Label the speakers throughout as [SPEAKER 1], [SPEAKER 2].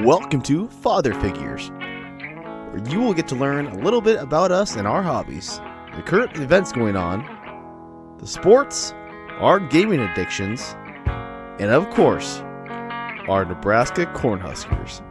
[SPEAKER 1] Welcome to Father Figures, where you will get to learn a little bit about us and our hobbies, the current events going on, the sports, our gaming addictions, and of course, our Nebraska Cornhuskers.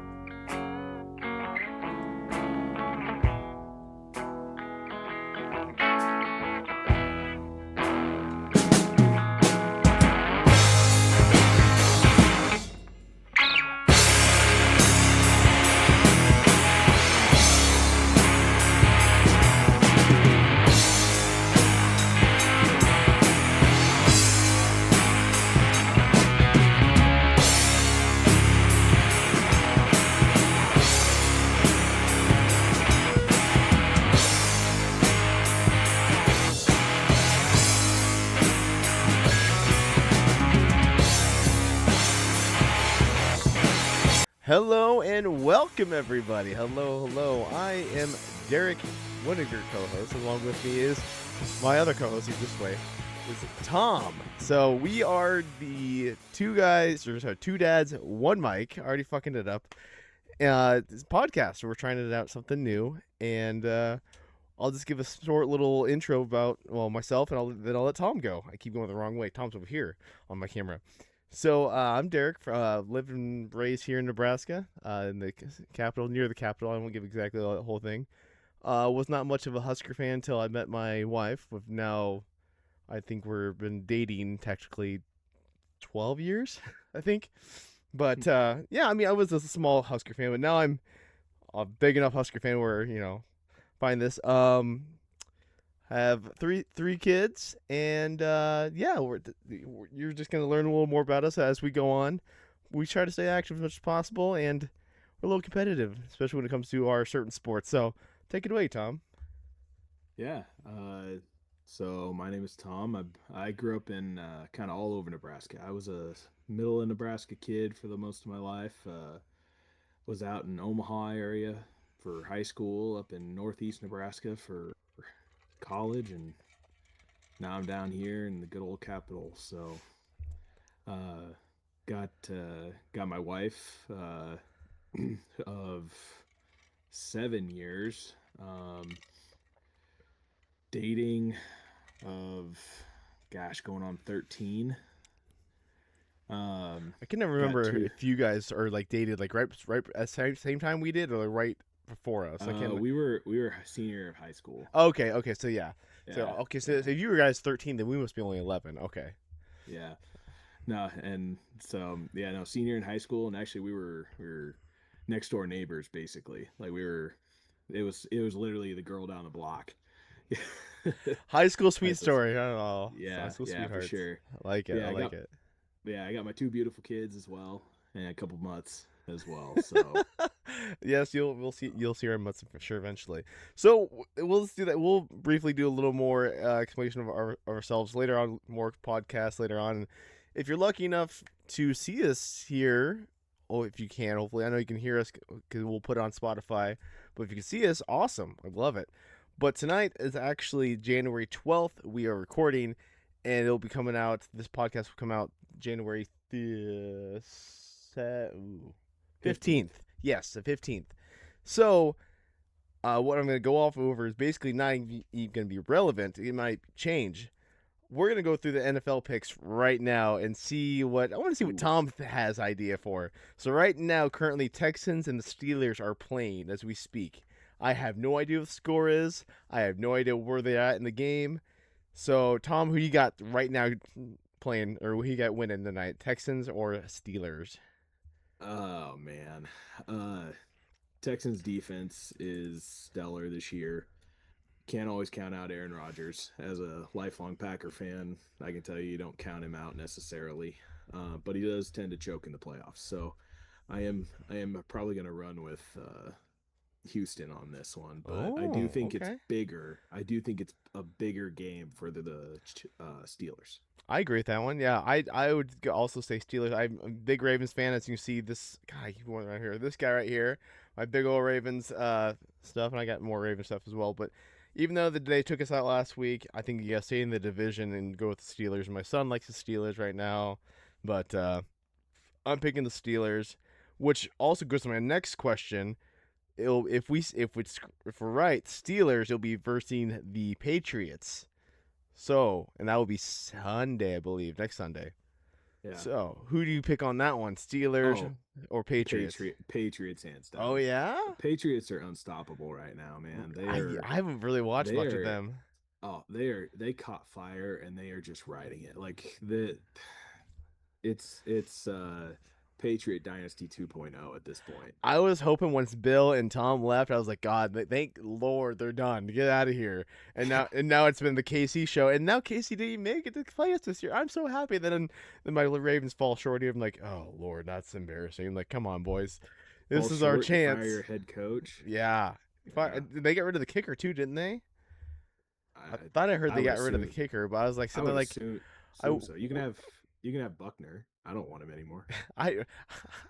[SPEAKER 1] Hello and welcome everybody. Hello. I am Derek, one of your co-hosts. Along with me is my other co-host, he's this way, is Tom. So we are the two dads, one mic. Already fucking it up. This podcast, we're trying it out something new, and I'll just give a short little intro about myself, and then I'll let Tom go. I keep going the wrong way. Tom's over here on my camera. So I'm Derek, lived and raised here in Nebraska, in the capital, near the capital. I won't give exactly the whole thing. Was not much of a Husker fan until I met my wife. Now, I think we've been dating technically 12 years, I think. But yeah, I mean, I was a small Husker fan, but now I'm a big enough Husker fan where, find this. I have three kids, and yeah, you're just going to learn a little more about us as we go on. We try to stay active as much as possible, and we're a little competitive, especially when it comes to our certain sports. So take it away, Tom.
[SPEAKER 2] Yeah. So my name is Tom. I grew up in kind of all over Nebraska. I was a middle of Nebraska kid for the most of my life. Was out in Omaha area for high school, up in northeast Nebraska for college, and now I'm down here in the good old capital. So got my wife of 7 years, dating of going on 13.
[SPEAKER 1] I can never remember if you guys are like dated like right at the same time we did, or like right before us.
[SPEAKER 2] We were senior of high school.
[SPEAKER 1] Okay, so yeah. So if you were guys 13, then we must be only 11. Okay.
[SPEAKER 2] Yeah. No, and so senior in high school, and actually we were next door neighbors basically. Like it was literally the girl down the block.
[SPEAKER 1] High school sweet story. I don't know.
[SPEAKER 2] Yeah,
[SPEAKER 1] high school
[SPEAKER 2] for sure.
[SPEAKER 1] I like it.
[SPEAKER 2] Yeah,
[SPEAKER 1] I like it.
[SPEAKER 2] Yeah, I got my two beautiful kids as well, and a couple mutts as well. So
[SPEAKER 1] yes, you'll see our mutts for sure eventually. So we'll just do that. We'll briefly do a little more explanation of ourselves later on, more podcasts later on. If you're lucky enough to see us here, if you can, hopefully, I know you can hear us because we'll put it on Spotify. But if you can see us, awesome, I'd love it. But tonight is actually January 12th. We are recording, and it'll be coming out. This podcast will come out January 15th. Yes, the 15th. So, what I'm going to go off over is basically not even going to be relevant. It might change. We're going to go through the NFL picks right now and see what Tom has idea for. So right now, currently, Texans and the Steelers are playing as we speak. I have no idea what the score is. I have no idea where they're at in the game. So, Tom, who you got right now playing, or who you got winning tonight, Texans or Steelers?
[SPEAKER 2] Oh, man. Texans defense is stellar this year. Can't always count out Aaron Rodgers. As a lifelong Packer fan, I can tell you don't count him out necessarily. But he does tend to choke in the playoffs. So I am probably going to run with Houston on this one, but I do think it's bigger. I do think it's a bigger game for the Steelers.
[SPEAKER 1] I agree with that one. Yeah, I would also say Steelers. I'm a big Ravens fan, as you can see. This guy, I keep going right here. This guy right here, my big old Ravens stuff, and I got more Ravens stuff as well. But even though they took us out last week, I think you got to stay in the division and go with the Steelers. My son likes the Steelers right now, but I'm picking the Steelers. which also goes to my next question. If we're right, Steelers, it'll be versing the Patriots. So, and that will be Sunday, I believe, next Sunday.
[SPEAKER 2] Yeah.
[SPEAKER 1] So, who do you pick on that one, Steelers
[SPEAKER 2] Oh,
[SPEAKER 1] or Patriots?
[SPEAKER 2] Patriots hands
[SPEAKER 1] Oh
[SPEAKER 2] down.
[SPEAKER 1] yeah,
[SPEAKER 2] The Patriots are unstoppable right now, man.
[SPEAKER 1] I haven't really watched
[SPEAKER 2] They
[SPEAKER 1] much of
[SPEAKER 2] are
[SPEAKER 1] them.
[SPEAKER 2] they caught fire and they are just riding it. Like it's Patriot Dynasty 2.0 at this point.
[SPEAKER 1] I was hoping once Bill and Tom left, I was like, God, thank Lord they're done. Get out of here. And now it's been the KC show, and now KC didn't even make it to play us this year. I'm so happy. Then my Ravens fall short here. I'm like, oh Lord, that's embarrassing. I'm like, come on, boys, this
[SPEAKER 2] Fall
[SPEAKER 1] is our
[SPEAKER 2] short, you
[SPEAKER 1] chance.
[SPEAKER 2] fire your head coach.
[SPEAKER 1] Yeah.
[SPEAKER 2] Yeah.
[SPEAKER 1] They got rid of the kicker too, didn't they? I
[SPEAKER 2] I
[SPEAKER 1] thought I heard they
[SPEAKER 2] would
[SPEAKER 1] got rid of the
[SPEAKER 2] assume
[SPEAKER 1] kicker, but I was like,
[SPEAKER 2] I
[SPEAKER 1] something
[SPEAKER 2] would
[SPEAKER 1] like, I,
[SPEAKER 2] assume so. You can have Buckner. I don't want him anymore.
[SPEAKER 1] I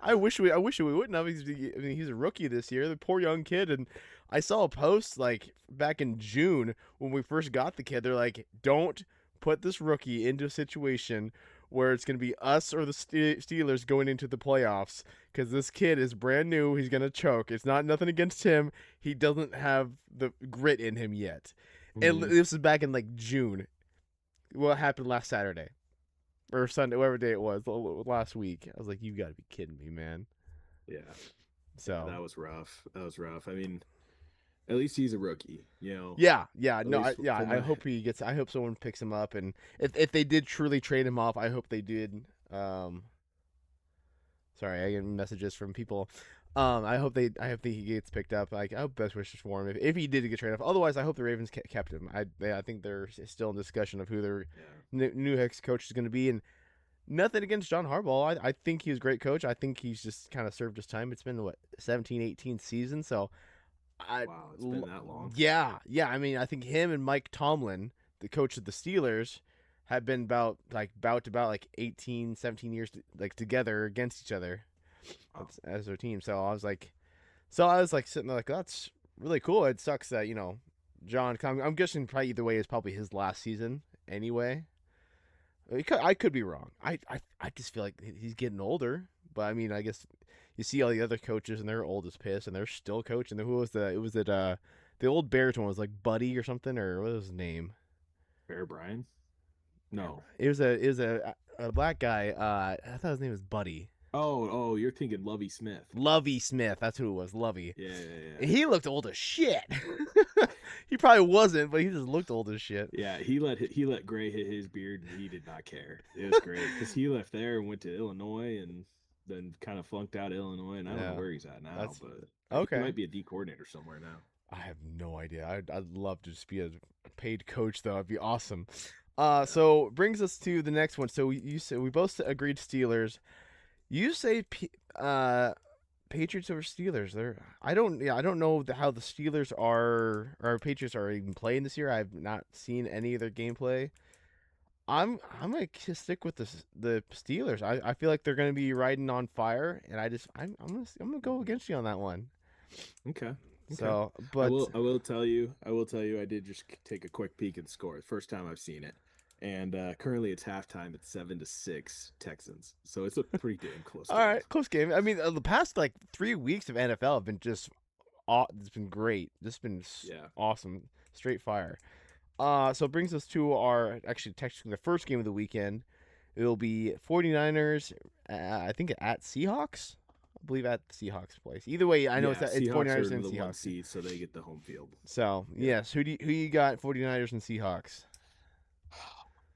[SPEAKER 1] I wish we wouldn't have. He's a rookie this year, the poor young kid. And I saw a post like back in June when we first got the kid. They're like, don't put this rookie into a situation where it's going to be us or the Steelers going into the playoffs because this kid is brand new. He's going to choke. It's not nothing against him. He doesn't have the grit in him yet. And
[SPEAKER 2] Mhm.
[SPEAKER 1] this is back in like June. What happened last Saturday? Or Sunday, whatever day it was, last week. I was like, you got to be kidding me, man.
[SPEAKER 2] Yeah. Yeah,
[SPEAKER 1] So,
[SPEAKER 2] that was rough. That was rough. I mean, at least he's a rookie, you know.
[SPEAKER 1] yeah,
[SPEAKER 2] At
[SPEAKER 1] no,
[SPEAKER 2] least from
[SPEAKER 1] I
[SPEAKER 2] a
[SPEAKER 1] hope he gets. I hope someone picks him up, and if they did truly trade him off, I hope they did. Sorry, I get messages from people. I hope that he gets picked up. Like, I hope best wishes for him if he did get traded off. Otherwise, I hope the Ravens kept him. I think they're still in discussion of who their
[SPEAKER 2] yeah.
[SPEAKER 1] new head coach is going to be, and nothing against John Harbaugh. I think he's a great coach. I think he's just kind of served his time. It's been what 17, 18 seasons, so
[SPEAKER 2] Wow, it's been that long.
[SPEAKER 1] yeah. I mean, I think him and Mike Tomlin, the coach of the Steelers, have been about like 18, 17 years like together against each other
[SPEAKER 2] Wow.
[SPEAKER 1] as their team. So I was like sitting there like that's really cool. It sucks that John. I'm guessing probably either way is probably his last season anyway. I could be wrong. I just feel like he's getting older. But I mean, I guess you see all the other coaches and they're old as piss and they're still coaching. Who was the? It was the old Bears one was like Buddy or something, or what was his name?
[SPEAKER 2] Bear Brian? No.
[SPEAKER 1] It was a black guy. I thought his name was Buddy.
[SPEAKER 2] Oh, you're thinking Lovey Smith.
[SPEAKER 1] Lovey Smith. That's who it was. Lovey.
[SPEAKER 2] Yeah.
[SPEAKER 1] And he looked old as shit. He probably wasn't, but he just looked old as shit.
[SPEAKER 2] Yeah, he let Gray hit his beard and he did not care. It was great because he left there and went to Illinois and then kind of flunked out of Illinois and I don't know where he's at now, but I think he
[SPEAKER 1] Okay.
[SPEAKER 2] might be a D coordinator somewhere now.
[SPEAKER 1] I have no idea. I'd love to just be a paid coach though. It'd be awesome.
[SPEAKER 2] Yeah.
[SPEAKER 1] So brings us to the next one. So you said we both agreed Steelers. You say Patriots over Steelers. I don't know how the Steelers are or Patriots are even playing this year. I've not seen any of their gameplay. I'm gonna stick with the Steelers. I feel like they're gonna be riding on fire, and I'm gonna go against you on that one.
[SPEAKER 2] Okay.
[SPEAKER 1] So, but
[SPEAKER 2] I will tell you I did just take a quick peek at the score. First time I've seen it. And currently it's halftime at 7-6 Texans. So it's a pretty damn close
[SPEAKER 1] all
[SPEAKER 2] game.
[SPEAKER 1] right, close game. I mean, the past like 3 weeks of NFL have been just it's been great. This has been awesome, straight fire. So it brings us to our actually technically the first game of the weekend. It'll be 49ers, I think at Seahawks. I believe at the Seahawks place. Either way, I know it's 49ers and
[SPEAKER 2] the
[SPEAKER 1] Seahawks.
[SPEAKER 2] one seed, so they get the home field.
[SPEAKER 1] So yes, who you got? 49ers and Seahawks.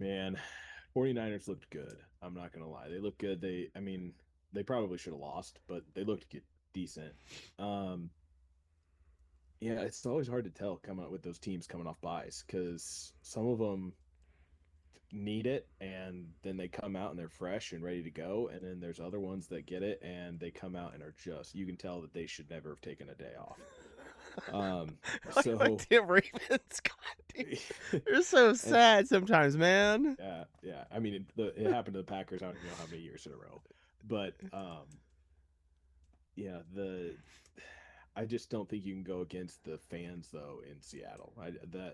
[SPEAKER 2] Man, 49ers looked good. I'm not gonna lie, they looked good. I mean, they probably should have lost, but they looked decent. Yeah, it's always hard to tell coming up with those teams coming off buys because some of them need it and then they come out and they're fresh and ready to go, and then there's other ones that get it and they come out and are just you can tell that they should never have taken a day off. So
[SPEAKER 1] like the Ravens, God, they're so sad sometimes, man.
[SPEAKER 2] Yeah. I mean, it happened to the Packers. I don't know how many years in a row, but yeah, I just don't think you can go against the fans though in Seattle.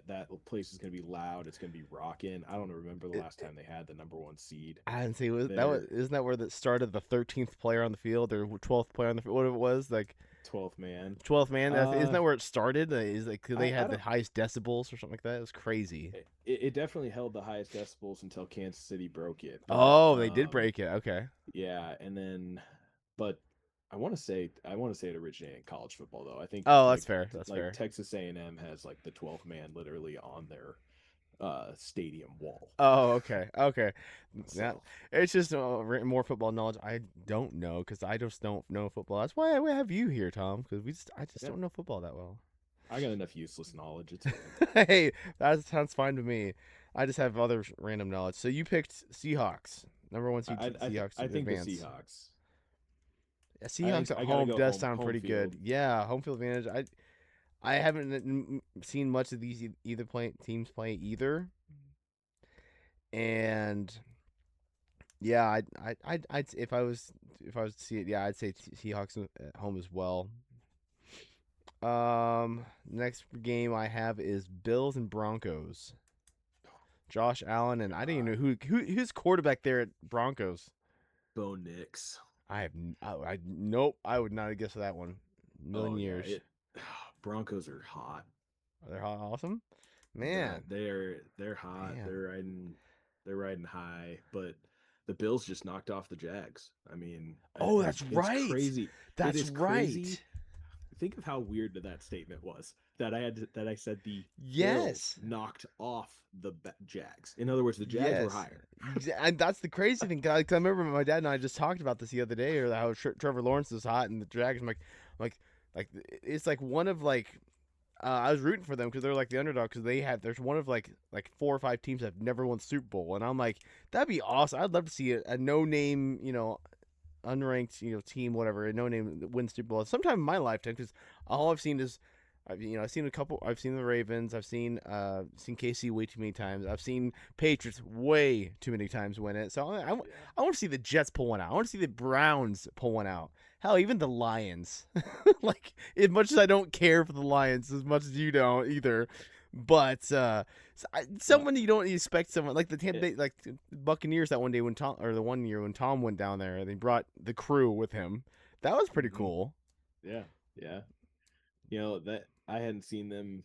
[SPEAKER 2] That place is going to be loud. It's going to be rocking. I don't remember the last time they had the number one seed.
[SPEAKER 1] I didn't see that was
[SPEAKER 2] They're
[SPEAKER 1] isn't that where that started the 13th player on the field or 12th player on the field? What it was like
[SPEAKER 2] 12th man.
[SPEAKER 1] 12th man. Isn't
[SPEAKER 2] Uh,
[SPEAKER 1] that where it started? Is like they
[SPEAKER 2] I
[SPEAKER 1] had the
[SPEAKER 2] don't.
[SPEAKER 1] highest decibels or something like that. It was crazy.
[SPEAKER 2] It definitely held the highest decibels until Kansas City broke it. But
[SPEAKER 1] Oh, they did break it. Okay.
[SPEAKER 2] yeah, and then, but I want to say it originated in college football though. I think
[SPEAKER 1] Oh, that's fair. That's
[SPEAKER 2] like
[SPEAKER 1] fair.
[SPEAKER 2] Texas A&M has like the 12th man literally on their stadium wall.
[SPEAKER 1] Oh, okay. Okay. Yeah,
[SPEAKER 2] So
[SPEAKER 1] it's just more football knowledge. I don't know because I just don't know football. That's why we have you here, Tom. Because I just
[SPEAKER 2] yeah,
[SPEAKER 1] don't know football that well.
[SPEAKER 2] I got enough useless knowledge. It's fine.
[SPEAKER 1] Hey, that sounds fine to me. I just have other random knowledge. So you picked Seahawks, number one seed Seahawks to
[SPEAKER 2] I think the
[SPEAKER 1] advance.
[SPEAKER 2] Seahawks.
[SPEAKER 1] Yeah, Seahawks at
[SPEAKER 2] I gotta
[SPEAKER 1] home
[SPEAKER 2] go
[SPEAKER 1] does
[SPEAKER 2] home
[SPEAKER 1] sound pretty good.
[SPEAKER 2] field.
[SPEAKER 1] Yeah, home field advantage. I haven't seen much of these either teams play either, and yeah, I'd if I was to see it, yeah, I'd say Seahawks at home as well. Next game I have is Bills and Broncos. Josh Allen and I didn't even
[SPEAKER 2] God,
[SPEAKER 1] know who's quarterback there at Broncos.
[SPEAKER 2] Bo Nix.
[SPEAKER 1] I nope, I would not have guessed that one. Million
[SPEAKER 2] Oh yeah,
[SPEAKER 1] years.
[SPEAKER 2] it. Broncos are hot.
[SPEAKER 1] They're awesome, man.
[SPEAKER 2] They're hot.
[SPEAKER 1] Man.
[SPEAKER 2] They're riding high, but the Bills just knocked off the Jags. I mean,
[SPEAKER 1] Oh, that's
[SPEAKER 2] it's
[SPEAKER 1] right.
[SPEAKER 2] crazy. It
[SPEAKER 1] That's
[SPEAKER 2] is crazy.
[SPEAKER 1] right.
[SPEAKER 2] Think of how weird that statement was. That I said the Bills
[SPEAKER 1] Yes.
[SPEAKER 2] knocked off the Jags. In other words, the Jags were
[SPEAKER 1] Yes.
[SPEAKER 2] higher.
[SPEAKER 1] And that's the crazy thing. 'Cause I remember my dad and I just talked about this the other day, or how Trevor Lawrence is hot and the Dragons. Like, like it's like one of like I was rooting for them because they're like the underdog because there's one of like 4 or 5 teams that have never won the Super Bowl, and I'm like that'd be awesome. I'd love to see a no name unranked team whatever a no name that wins Super Bowl sometime in my lifetime because all I've seen is I've seen a couple. I've seen the Ravens. I've seen KC way too many times. I've seen Patriots way too many times win it. So
[SPEAKER 2] Yeah.
[SPEAKER 1] I want to see the Jets pull one out. I want to see the Browns pull one out. Hell, even the Lions. Like as much as I don't care for the Lions, as much as you don't either. But
[SPEAKER 2] Well,
[SPEAKER 1] someone you don't expect someone like the Tampa
[SPEAKER 2] it,
[SPEAKER 1] Bay, like the Buccaneers that one day when Tom or the one year when Tom went down there, they brought the crew with him. That was pretty
[SPEAKER 2] mhm.
[SPEAKER 1] cool.
[SPEAKER 2] Yeah, yeah. That I hadn't seen them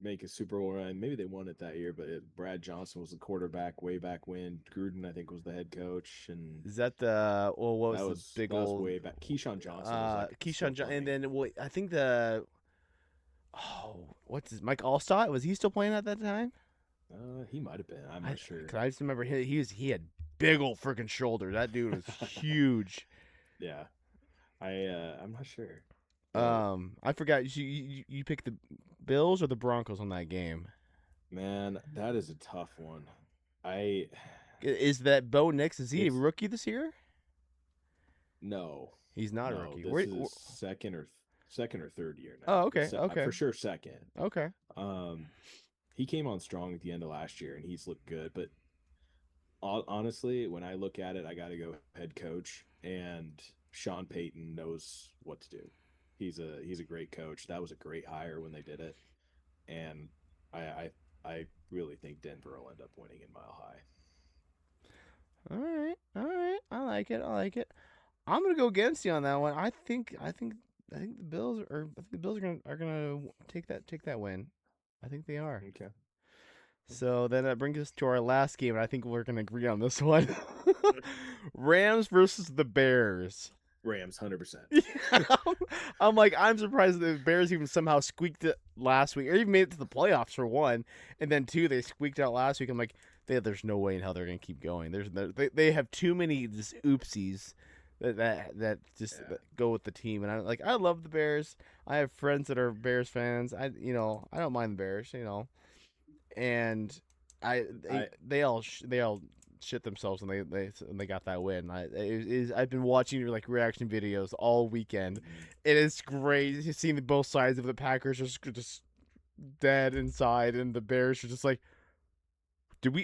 [SPEAKER 2] make a Super Bowl run. Maybe they won it that year, but Brad Johnson was the quarterback way back when. Gruden, I think, was the head coach, and
[SPEAKER 1] Is that the what was the big
[SPEAKER 2] that was
[SPEAKER 1] old
[SPEAKER 2] way back. Keyshawn Johnson was like still
[SPEAKER 1] Keyshawn and
[SPEAKER 2] playing.
[SPEAKER 1] then I think the what's his Mike Allstott, was he still playing at that time?
[SPEAKER 2] He might have been. I'm
[SPEAKER 1] I
[SPEAKER 2] not sure.
[SPEAKER 1] cause I just remember he had big old freaking shoulders. That dude was huge.
[SPEAKER 2] Yeah, I'm not sure, but
[SPEAKER 1] I forgot you picked the Bills or the Broncos on that game.
[SPEAKER 2] man, that is a tough one. I
[SPEAKER 1] Is that Bo Nix? Is he a
[SPEAKER 2] it's
[SPEAKER 1] rookie this year?
[SPEAKER 2] no,
[SPEAKER 1] He's not a
[SPEAKER 2] no.
[SPEAKER 1] rookie.
[SPEAKER 2] This is his second or third year
[SPEAKER 1] Oh,
[SPEAKER 2] now, but
[SPEAKER 1] okay, okay,
[SPEAKER 2] for sure second.
[SPEAKER 1] okay.
[SPEAKER 2] Um, he came on strong at the end of last year, and he's looked good. But honestly, when I look at it, I got to go head coach, and Sean Payton knows what to do. He's a great coach. That was a great hire when they did it, and I I, I really think Denver will end up winning in Mile High.
[SPEAKER 1] All right, all right. I like it. I like it. I'm gonna go against you on that one. I think the Bills are gonna take that win. I think they are.
[SPEAKER 2] Okay.
[SPEAKER 1] So then that brings us to our last game, and I think we're gonna agree on this one. Rams versus the Bears.
[SPEAKER 2] Rams, 100%.
[SPEAKER 1] Yeah, I'm like I'm surprised the Bears even somehow squeaked it last week, or even made it to the playoffs for one, and then two they squeaked out last week. I'm like, there's no way in hell they're gonna keep going. They have too many just oopsies that just
[SPEAKER 2] Yeah.
[SPEAKER 1] that go with the team, and I love the Bears. I have friends that are Bears fans. I don't mind the Bears, and
[SPEAKER 2] I
[SPEAKER 1] they all shit themselves when they got that win. I've been watching your like reaction videos all weekend.
[SPEAKER 2] mhm.
[SPEAKER 1] It is great seeing both sides of the Packers just dead inside, and the Bears are just like, did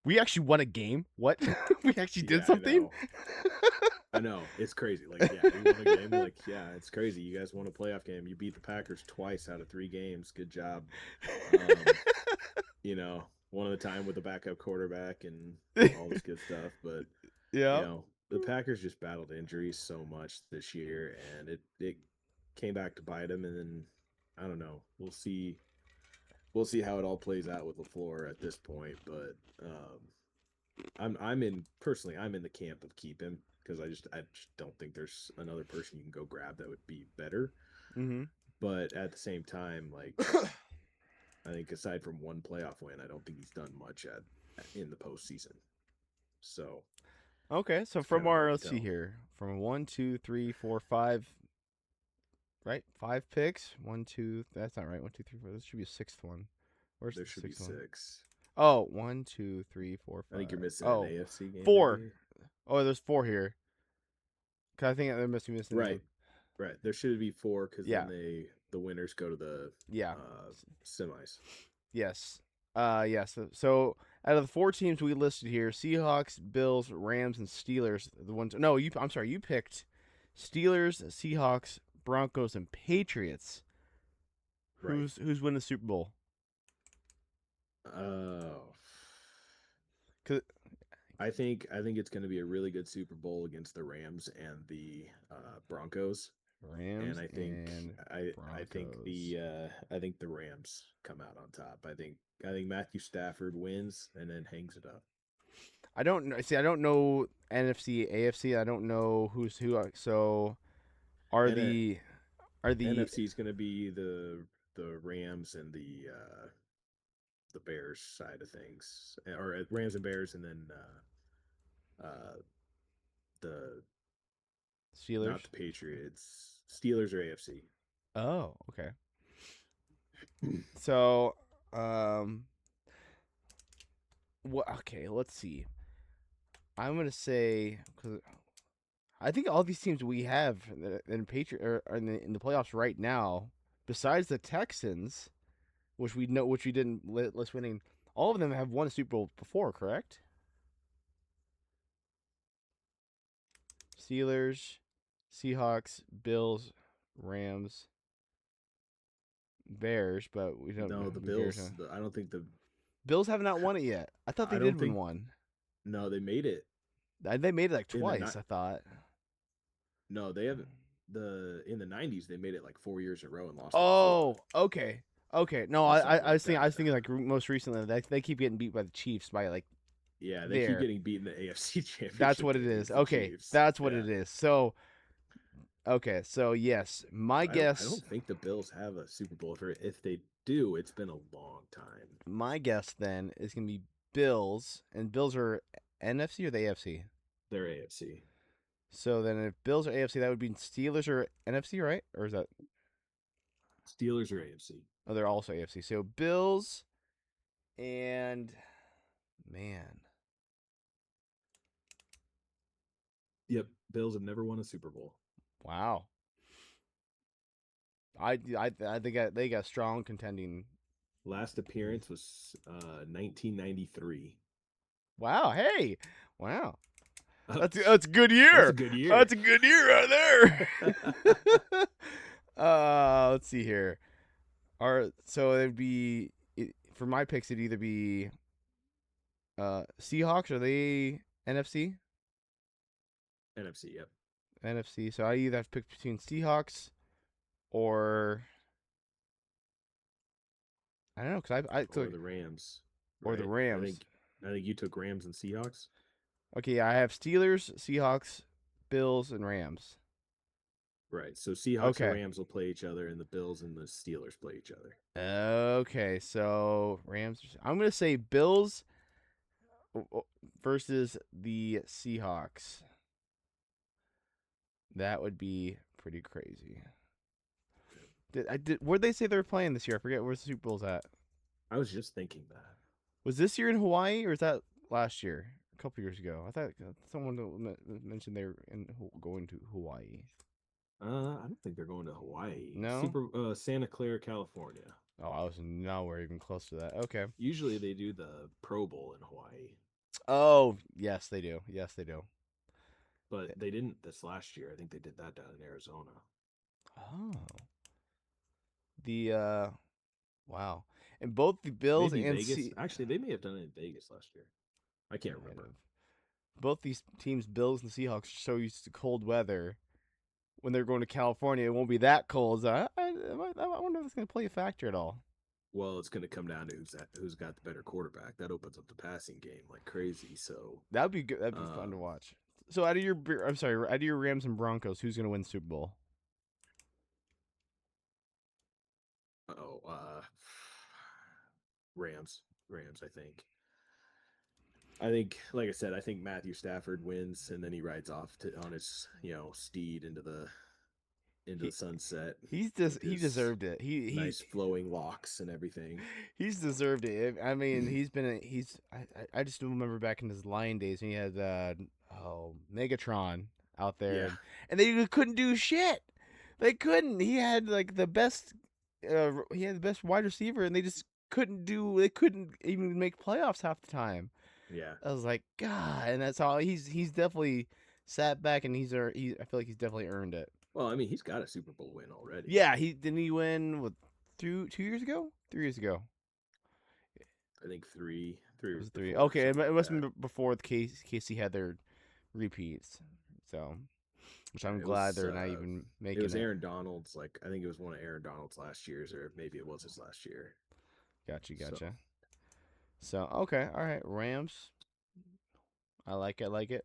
[SPEAKER 1] we actually won a game? What? We actually did
[SPEAKER 2] Yeah, I
[SPEAKER 1] something?
[SPEAKER 2] know. I know it's crazy. Like, yeah, we won a game. Like, yeah, it's crazy. You guys won a playoff game. You beat the Packers twice out of 3 games. Good job. Um, one at a time with a backup quarterback and all this good stuff. But
[SPEAKER 1] Yeah.
[SPEAKER 2] the Packers just battled injuries so much this year, and it came back to bite them. And then I don't know. We'll see how it all plays out with LaFleur at this point. But I'm in the camp of keep him because I just don't think there's another person you can go grab that would be better.
[SPEAKER 1] Mm-hmm.
[SPEAKER 2] But at the same time, like I think aside from one playoff win, I don't think he's done much in the postseason. So
[SPEAKER 1] Okay, so
[SPEAKER 2] it's kind
[SPEAKER 1] from
[SPEAKER 2] of
[SPEAKER 1] our
[SPEAKER 2] hard to
[SPEAKER 1] let's see
[SPEAKER 2] tell.
[SPEAKER 1] here, from 1, 2, 3, 4, 5, right? 5 picks. 1, 2. That's not right. 1, 2, 3, 4. This should be a sixth one. Where's
[SPEAKER 2] There
[SPEAKER 1] the
[SPEAKER 2] should be
[SPEAKER 1] sixth one?
[SPEAKER 2] 6.
[SPEAKER 1] Oh, 1, 2, 3, 4,
[SPEAKER 2] I think you're
[SPEAKER 1] 5.
[SPEAKER 2] missing an
[SPEAKER 1] Oh,
[SPEAKER 2] AFC game,
[SPEAKER 1] 4.
[SPEAKER 2] maybe.
[SPEAKER 1] Oh, there's 4 here. 'Cause I think they're missing.
[SPEAKER 2] Right, right. There should be 4 because then
[SPEAKER 1] Yeah,
[SPEAKER 2] the winners go to the
[SPEAKER 1] yeah,
[SPEAKER 2] semis.
[SPEAKER 1] yes, yeah. So out of the 4 teams we listed here, Seahawks, Bills, Rams, and Steelers. The ones. No, you. I'm sorry. You picked Steelers, Seahawks, Broncos, and Patriots.
[SPEAKER 2] Right.
[SPEAKER 1] Who's winning the Super Bowl?
[SPEAKER 2] Oh,
[SPEAKER 1] 'Cause
[SPEAKER 2] I think it's going to be a really good Super Bowl against the Rams and the Broncos, and
[SPEAKER 1] Rams and Broncos.
[SPEAKER 2] I think the Rams come out on top. I think Matthew Stafford wins and then hangs it up.
[SPEAKER 1] I don't know. See, I don't know NFC, AFC. I don't know who's who. So are
[SPEAKER 2] And
[SPEAKER 1] the
[SPEAKER 2] NFC is going to be the Rams and the Bears side of things, or Rams and Bears, and then the
[SPEAKER 1] Steelers?
[SPEAKER 2] not the Patriots, Steelers or AFC.
[SPEAKER 1] Oh, okay. So, what? Okay, let's see. I'm gonna say because I think all these teams we have in Patriot are in the playoffs right now, besides the Texans, which we didn't list winning. All of them have won a Super Bowl before, correct? Steelers, Seahawks, Bills, Rams, Bears, but we don't.
[SPEAKER 2] No, the
[SPEAKER 1] The Bears.
[SPEAKER 2] Bills. I don't think
[SPEAKER 1] Bills have not won it yet. I thought they
[SPEAKER 2] I
[SPEAKER 1] did
[SPEAKER 2] don't
[SPEAKER 1] win
[SPEAKER 2] think
[SPEAKER 1] one.
[SPEAKER 2] no, they made it
[SPEAKER 1] They made it like
[SPEAKER 2] in the
[SPEAKER 1] twice. I thought.
[SPEAKER 2] no, they have in the '90s they made it like 4 years in a row and lost all
[SPEAKER 1] Oh,
[SPEAKER 2] 4
[SPEAKER 1] okay, okay. No,
[SPEAKER 2] or something
[SPEAKER 1] I
[SPEAKER 2] like
[SPEAKER 1] was thinking. I
[SPEAKER 2] that.
[SPEAKER 1] was thinking like most recently they keep getting beat by the Chiefs by like
[SPEAKER 2] Yeah, they keep
[SPEAKER 1] there.
[SPEAKER 2] getting beat in the AFC
[SPEAKER 1] That's
[SPEAKER 2] Championship
[SPEAKER 1] what it
[SPEAKER 2] game
[SPEAKER 1] is.
[SPEAKER 2] against the
[SPEAKER 1] Okay,
[SPEAKER 2] Chiefs.
[SPEAKER 1] that's what
[SPEAKER 2] Yeah,
[SPEAKER 1] it is. So okay, so yes, my
[SPEAKER 2] I
[SPEAKER 1] guess,
[SPEAKER 2] don't think the Bills have a Super Bowl. If they do, it's been a long time.
[SPEAKER 1] my guess then is gonna be Bills, and Bills are NFC or the AFC.
[SPEAKER 2] They're AFC.
[SPEAKER 1] So then if Bills are AFC, that would be Steelers or NFC, right? Or is that?
[SPEAKER 2] Steelers are AFC.
[SPEAKER 1] Oh, they're also AFC. So Bills and man,
[SPEAKER 2] Yep, Bills have never won a Super Bowl.
[SPEAKER 1] wow. I think they got strong contending.
[SPEAKER 2] Last appearance was 1993.
[SPEAKER 1] Wow, hey, wow,
[SPEAKER 2] Uh,
[SPEAKER 1] that's a good
[SPEAKER 2] that's a
[SPEAKER 1] year.
[SPEAKER 2] good year.
[SPEAKER 1] That's a good year right there. Let's see here. So it'd be for my picks. It'd either be Seahawks. Are they NFC?
[SPEAKER 2] NFC, yep.
[SPEAKER 1] NFC. So I either have to pick between Seahawks or I don't know because I
[SPEAKER 2] Or
[SPEAKER 1] took
[SPEAKER 2] the Rams,
[SPEAKER 1] or the
[SPEAKER 2] right? I
[SPEAKER 1] Rams.
[SPEAKER 2] think I think you took Rams and Seahawks.
[SPEAKER 1] Okay, yeah, I have Steelers, Seahawks, Bills, and Rams.
[SPEAKER 2] Right. So Seahawks and
[SPEAKER 1] Okay.
[SPEAKER 2] Rams will play each other, and the Bills and the Steelers play each other.
[SPEAKER 1] Okay, so Rams. I'm gonna say Bills versus the Seahawks. That would be pretty crazy. Where'd they say they were playing this year? I forget where's the Super Bowl's at.
[SPEAKER 2] I was just thinking that.
[SPEAKER 1] Was this year in Hawaii or is that last year? A couple years ago. I thought someone mentioned they were going to Hawaii.
[SPEAKER 2] I don't think they're going to Hawaii.
[SPEAKER 1] No.
[SPEAKER 2] Santa Clara, California.
[SPEAKER 1] Oh, I was nowhere even close to that. Okay.
[SPEAKER 2] Usually they do the Pro Bowl in Hawaii.
[SPEAKER 1] Oh, yes, they do. Yes, they do.
[SPEAKER 2] but they didn't this last year. I think they did that down in Arizona.
[SPEAKER 1] Oh, the wow, and both the Bills
[SPEAKER 2] Maybe
[SPEAKER 1] and
[SPEAKER 2] Vegas.
[SPEAKER 1] C
[SPEAKER 2] Actually, they may have done it in Vegas last year. I can't
[SPEAKER 1] might
[SPEAKER 2] remember.
[SPEAKER 1] have both these teams, Bills and Seahawks, are so used to cold weather. When they're going to California, it won't be that cold. So I wonder if it's going to play a factor at all.
[SPEAKER 2] Well, it's going to come down to who's got the better quarterback. That opens up the passing game like crazy. So,
[SPEAKER 1] That'd be good. That'd be fun to
[SPEAKER 2] um,
[SPEAKER 1] watch. So I'm sorry, out of your Rams and Broncos, who's going to win Super Bowl?
[SPEAKER 2] oh, Rams, Rams. I think, like I said, I think Matthew Stafford wins, and then he rides off on his steed into the
[SPEAKER 1] He
[SPEAKER 2] sunset
[SPEAKER 1] he
[SPEAKER 2] with
[SPEAKER 1] he
[SPEAKER 2] his
[SPEAKER 1] deserved it.
[SPEAKER 2] nice flowing locks and everything.
[SPEAKER 1] He's deserved it. I mean, I just remember back in his Lion days when he had Megatron out there,
[SPEAKER 2] Yeah,
[SPEAKER 1] and they couldn't do shit. They couldn't. He had like the best. He had the best wide receiver, and they just couldn't do. They couldn't even make playoffs half the time.
[SPEAKER 2] yeah.
[SPEAKER 1] I was like, God, and that's all. He's definitely sat back, and I feel like he's definitely earned it.
[SPEAKER 2] Well, I mean, he's got a Super Bowl win already.
[SPEAKER 1] Yeah, he didn't he win with 2 years ago, 3 years ago.
[SPEAKER 2] I think three
[SPEAKER 1] It
[SPEAKER 2] or
[SPEAKER 1] was three.
[SPEAKER 2] four,
[SPEAKER 1] Okay,
[SPEAKER 2] something
[SPEAKER 1] it
[SPEAKER 2] like
[SPEAKER 1] must
[SPEAKER 2] that.
[SPEAKER 1] have been before the Casey had their repeats. So, which
[SPEAKER 2] Yeah,
[SPEAKER 1] I'm glad they're not even
[SPEAKER 2] it
[SPEAKER 1] making
[SPEAKER 2] was
[SPEAKER 1] it.
[SPEAKER 2] Aaron Donald's. Like I think it was one of Aaron Donald's last year's, or maybe it was his last year.
[SPEAKER 1] Gotcha,
[SPEAKER 2] So
[SPEAKER 1] gotcha. So, okay, all right, Rams. I like it, I like it.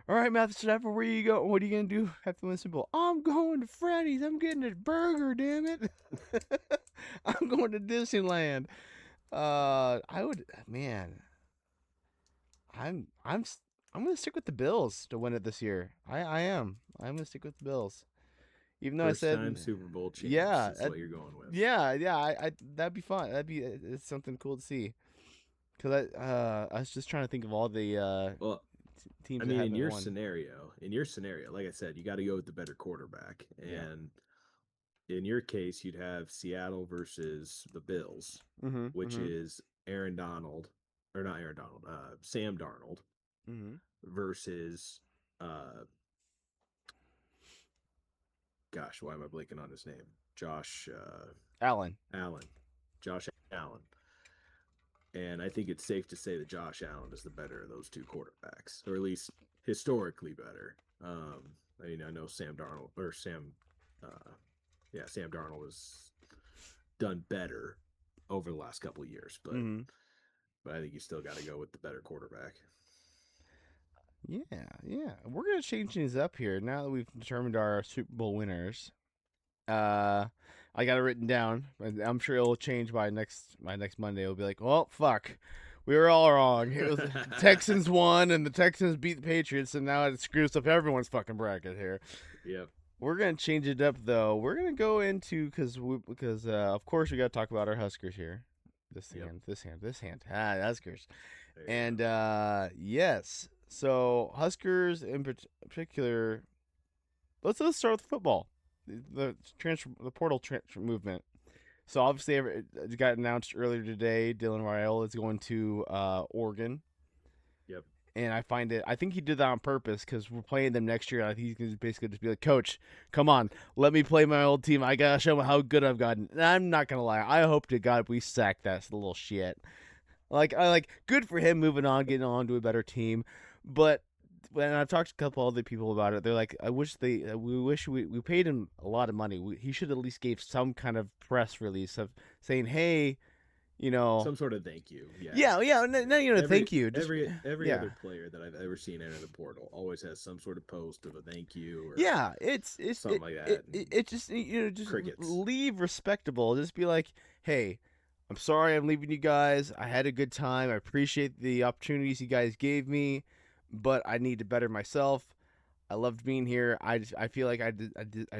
[SPEAKER 1] All right, Matthew Stafford, where you go? What are you gonna do after win Super Bowl? I'm going to Freddy's. I'm getting a burger. Damn it! I'm going to Disneyland. I would, man. I'm I'm s- I'm gonna stick with the Bills to win it this year. I am. I'm gonna stick with the Bills. Even though I
[SPEAKER 2] first
[SPEAKER 1] said,
[SPEAKER 2] time Super Bowl champs
[SPEAKER 1] yeah,
[SPEAKER 2] is what you're going with.
[SPEAKER 1] yeah. That'd be fun. It's something cool to see. Cause I was just trying to think of all the
[SPEAKER 2] Well, I
[SPEAKER 1] teams that
[SPEAKER 2] mean,
[SPEAKER 1] haven't won.
[SPEAKER 2] in your scenario, like I said, you got to go with the better quarterback,
[SPEAKER 1] Yeah.
[SPEAKER 2] and in your case, you'd have Seattle versus the Bills,
[SPEAKER 1] Mhm.
[SPEAKER 2] which
[SPEAKER 1] Mhm.
[SPEAKER 2] is Aaron Donald, or not Aaron Donald, Sam Darnold
[SPEAKER 1] Mhm.
[SPEAKER 2] versus, uh, gosh, why am I blanking on his name? Josh
[SPEAKER 1] Allen.
[SPEAKER 2] Allen, Josh Allen. And I think it's safe to say that Josh Allen is the better of those two quarterbacks, or at least historically better. I mean, I know uh, Sam Darnold has done better over the last couple of years,
[SPEAKER 1] Mhm.
[SPEAKER 2] but I think you still got to go with the better quarterback.
[SPEAKER 1] Yeah. Yeah. We're gonna change things up here now that we've determined our Super Bowl winners. Uh, I got it written down. I'm sure it'll change by next Monday. It'll be like, well, fuck, we were all wrong. It was the Texans won, and the Texans beat the Patriots, and now it screws up everyone's fucking bracket here.
[SPEAKER 2] Yep.
[SPEAKER 1] We're gonna change it up though. We're gonna go into because of course we got to talk about our Huskers here.
[SPEAKER 2] Yep.
[SPEAKER 1] This hand. Ah, Huskers.
[SPEAKER 2] There you
[SPEAKER 1] And
[SPEAKER 2] go.
[SPEAKER 1] yes, so Huskers in particular. Let's start with football. The portal transfer movement. So obviously, it got announced earlier today. Dylan Raiola is going to Oregon,
[SPEAKER 2] Yep.
[SPEAKER 1] and I think he did that on purpose because we're playing them next year. I think he's gonna basically just be like, Coach, come on, let me play my old team. I gotta show him how good I've gotten. And I'm not gonna lie. I hope to God we sack that little shit. Good for him moving on, getting on to a better team. But when I've talked to a couple other people about it, they're like, we wish we paid him a lot of money. He should at least gave some kind of press release of saying, hey, you know,
[SPEAKER 2] Some sort of thank you. Yeah.
[SPEAKER 1] yeah, yeah, no,
[SPEAKER 2] Every
[SPEAKER 1] thank you, just
[SPEAKER 2] every
[SPEAKER 1] yeah,
[SPEAKER 2] other player that I've ever seen enter the portal always has some sort of post of a thank you or
[SPEAKER 1] yeah.
[SPEAKER 2] something like that. And
[SPEAKER 1] It just just
[SPEAKER 2] crickets.
[SPEAKER 1] leave respectable. Just be like, hey, I'm sorry I'm leaving you guys. I had a good time. I appreciate the opportunities you guys gave me, but I need to better myself. I loved being here. I feel like I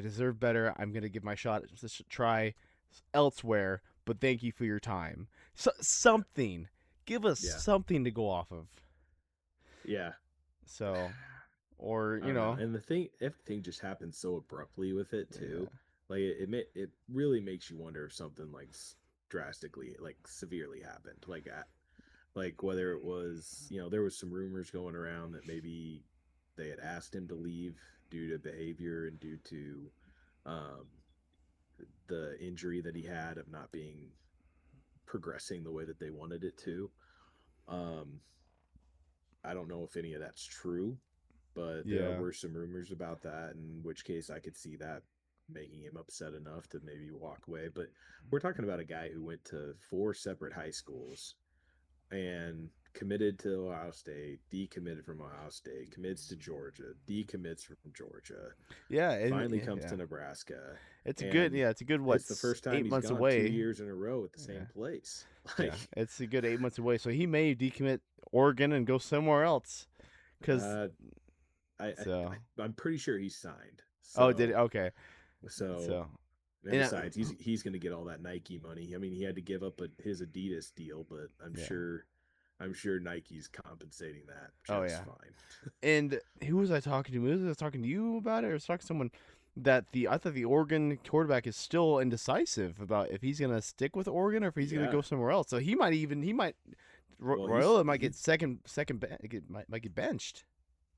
[SPEAKER 1] deserve better. I'm gonna give my shot try elsewhere. But thank you for your time.
[SPEAKER 2] Yeah.
[SPEAKER 1] Something. Give us
[SPEAKER 2] Yeah.
[SPEAKER 1] something to go off of.
[SPEAKER 2] Yeah.
[SPEAKER 1] So, or
[SPEAKER 2] I don't know. And everything just happens so abruptly with it too.
[SPEAKER 1] yeah.
[SPEAKER 2] Like it really makes you wonder if something like drastically, like severely happened. Like whether it was, there was some rumors going around that maybe they had asked him to leave due to behavior and due to um, the injury that he had of not being progressing the way that they wanted it to. Um, I don't know if any of that's true, but there
[SPEAKER 1] Yeah.
[SPEAKER 2] were some rumors about that, in which case I could see that making him upset enough to maybe walk away. But we're talking about a guy who went to four separate high schools and committed to Ohio State, decommitted from Ohio State, commits to Georgia, decommits from Georgia,
[SPEAKER 1] Yeah, and
[SPEAKER 2] finally comes
[SPEAKER 1] yeah.
[SPEAKER 2] to Nebraska,
[SPEAKER 1] It's a good,
[SPEAKER 2] and
[SPEAKER 1] yeah, it's a good
[SPEAKER 2] it's the first time
[SPEAKER 1] 8
[SPEAKER 2] he's
[SPEAKER 1] months
[SPEAKER 2] gone two
[SPEAKER 1] away.
[SPEAKER 2] years in a row at the
[SPEAKER 1] Yeah.
[SPEAKER 2] same place.
[SPEAKER 1] Yeah,
[SPEAKER 2] Like,
[SPEAKER 1] it's a good 8 months away. So he may decommit Oregon and go somewhere else cuz
[SPEAKER 2] uh, I,
[SPEAKER 1] so
[SPEAKER 2] I'm pretty sure he's signed.
[SPEAKER 1] oh, did it?
[SPEAKER 2] So
[SPEAKER 1] Okay.
[SPEAKER 2] so
[SPEAKER 1] So
[SPEAKER 2] and
[SPEAKER 1] and
[SPEAKER 2] besides, he's going to get all that Nike money. I mean, he had to give up his Adidas deal, but
[SPEAKER 1] yeah.
[SPEAKER 2] I'm sure Nike's compensating that
[SPEAKER 1] Oh
[SPEAKER 2] just
[SPEAKER 1] yeah.
[SPEAKER 2] fine.
[SPEAKER 1] And who was I talking to? Was I talking to you about it, or was I talking to someone that the I thought the Oregon quarterback is still indecisive about if he's gonna stick with Oregon or if he's gonna
[SPEAKER 2] Yeah.
[SPEAKER 1] go somewhere else. So he might
[SPEAKER 2] Well,
[SPEAKER 1] Royola might get might get benched.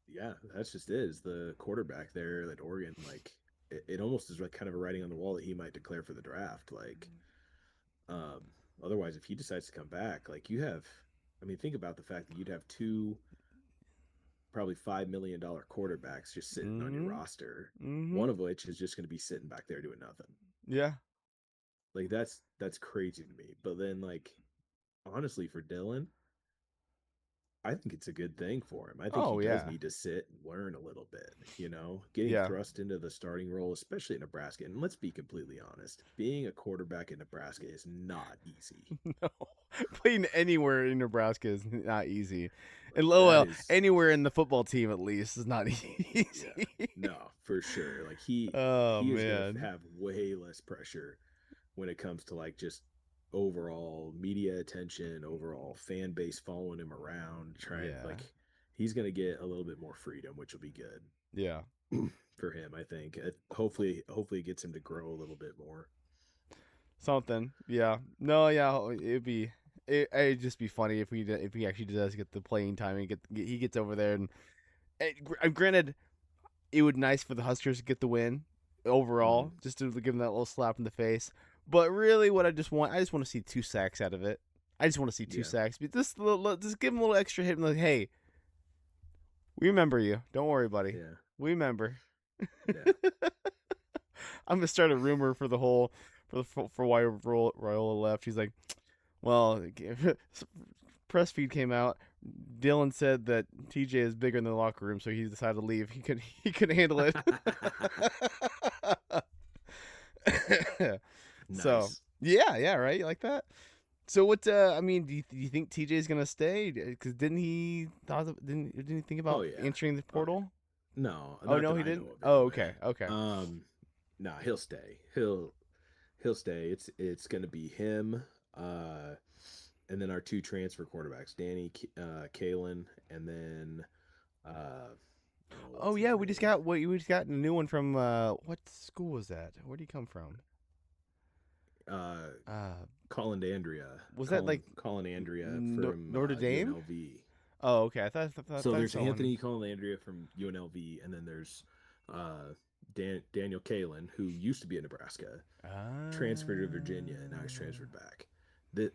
[SPEAKER 2] yeah, that's just is the quarterback there at Oregon. Like, it almost is like kind of a writing on the wall that he might declare for the draft. Like, um, otherwise, if he decides to come back, like you have, I mean, think about the fact that you'd have two probably $5 million quarterbacks just sitting on your
[SPEAKER 1] Mm-hmm.
[SPEAKER 2] roster,
[SPEAKER 1] Mm-hmm.
[SPEAKER 2] one of which is just going to be sitting back there doing nothing.
[SPEAKER 1] Yeah.
[SPEAKER 2] Like that's crazy to me. But then like honestly for Dylan, I think it's a good thing for him. I think he
[SPEAKER 1] Oh
[SPEAKER 2] does
[SPEAKER 1] yeah.
[SPEAKER 2] need to sit and learn a little bit, you know, getting
[SPEAKER 1] Yeah.
[SPEAKER 2] thrust into the starting role, especially in Nebraska. And let's be completely honest, being a quarterback in Nebraska is not easy.
[SPEAKER 1] No. Playing anywhere in Nebraska is not easy. And
[SPEAKER 2] That
[SPEAKER 1] well,
[SPEAKER 2] is,
[SPEAKER 1] anywhere in the football team at least is not
[SPEAKER 2] yeah,
[SPEAKER 1] easy.
[SPEAKER 2] no, for sure. Like
[SPEAKER 1] Oh
[SPEAKER 2] he is gonna
[SPEAKER 1] man.
[SPEAKER 2] have way less pressure when it comes to like just overall media attention, overall fan base following him around, trying
[SPEAKER 1] Yeah.
[SPEAKER 2] like he's going to get a little bit more freedom, which will be good
[SPEAKER 1] Yeah.
[SPEAKER 2] for him, I think. Hopefully it gets him to grow a little bit more.
[SPEAKER 1] Something. Yeah. No. Yeah. It'd just be funny if if he actually does get the playing time and he gets over there and granted it would nice for the Huskers to get the win
[SPEAKER 2] Mm-hmm.
[SPEAKER 1] overall just to give them that little slap in the face. But really, what I just want to see 2 sacks out of it. I just want to see two
[SPEAKER 2] Yeah.
[SPEAKER 1] sacks. But just give him a little extra hit. And like, hey, we remember you. Don't worry, buddy.
[SPEAKER 2] Yeah.
[SPEAKER 1] We remember.
[SPEAKER 2] Yeah.
[SPEAKER 1] I'm gonna start a rumor for the whole for why Royola left. He's like, well, press feed came out. Dylan said that TJ is bigger in the locker room, so he decided to leave. He couldn't handle it. So
[SPEAKER 2] Nice.
[SPEAKER 1] yeah, yeah, right, you like that. So what? I mean, do you think TJ is gonna stay? Because didn't he think
[SPEAKER 2] Oh
[SPEAKER 1] about
[SPEAKER 2] yeah.
[SPEAKER 1] entering the
[SPEAKER 2] Oh yeah.
[SPEAKER 1] portal?
[SPEAKER 2] No,
[SPEAKER 1] Oh
[SPEAKER 2] not
[SPEAKER 1] no,
[SPEAKER 2] that
[SPEAKER 1] he
[SPEAKER 2] I
[SPEAKER 1] didn't.
[SPEAKER 2] know of
[SPEAKER 1] Oh
[SPEAKER 2] anyway.
[SPEAKER 1] okay, okay.
[SPEAKER 2] Nah, he'll stay. He'll stay. It's gonna be him, uh, and then our two transfer quarterbacks, Danny Kalen, and then
[SPEAKER 1] Oh
[SPEAKER 2] what's his
[SPEAKER 1] yeah,
[SPEAKER 2] name?
[SPEAKER 1] we just got a new one from what school was that? Where did he come from?
[SPEAKER 2] Uh,
[SPEAKER 1] Uh,
[SPEAKER 2] Colin Andrea,
[SPEAKER 1] was that like
[SPEAKER 2] Colin Andrea from
[SPEAKER 1] Notre Dame?
[SPEAKER 2] UNLV.
[SPEAKER 1] Oh okay,
[SPEAKER 2] So
[SPEAKER 1] I
[SPEAKER 2] there's
[SPEAKER 1] saw one.
[SPEAKER 2] Anthony Colandrea from UNLV, and then there's Daniel Kalen, who used to be in Nebraska, transferred to
[SPEAKER 1] Ah,
[SPEAKER 2] Virginia, and now he's transferred back.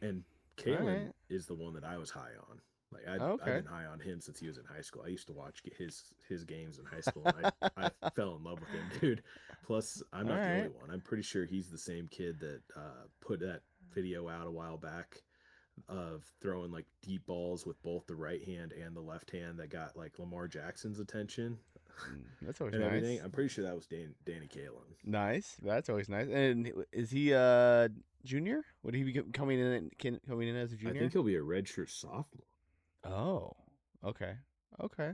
[SPEAKER 2] And
[SPEAKER 1] all
[SPEAKER 2] Kalen
[SPEAKER 1] right.
[SPEAKER 2] is the one that I was high on. Like I've
[SPEAKER 1] Okay.
[SPEAKER 2] been high on him since he was in high school. I used to watch his games in high school, and I fell in love with him, dude. Plus, I'm
[SPEAKER 1] All
[SPEAKER 2] not the only
[SPEAKER 1] right.
[SPEAKER 2] one. I'm pretty sure he's the same kid that put that video out a while back of throwing like deep balls with both the right hand and the left hand that got like Lamar Jackson's attention
[SPEAKER 1] That's always
[SPEAKER 2] and everything.
[SPEAKER 1] nice.
[SPEAKER 2] I'm pretty sure that was Danny Kalen.
[SPEAKER 1] Nice. That's always nice. And is he junior? Would he be coming in as a
[SPEAKER 2] I think
[SPEAKER 1] junior?
[SPEAKER 2] he'll be a redshirt sophomore.
[SPEAKER 1] Oh. Okay. Okay.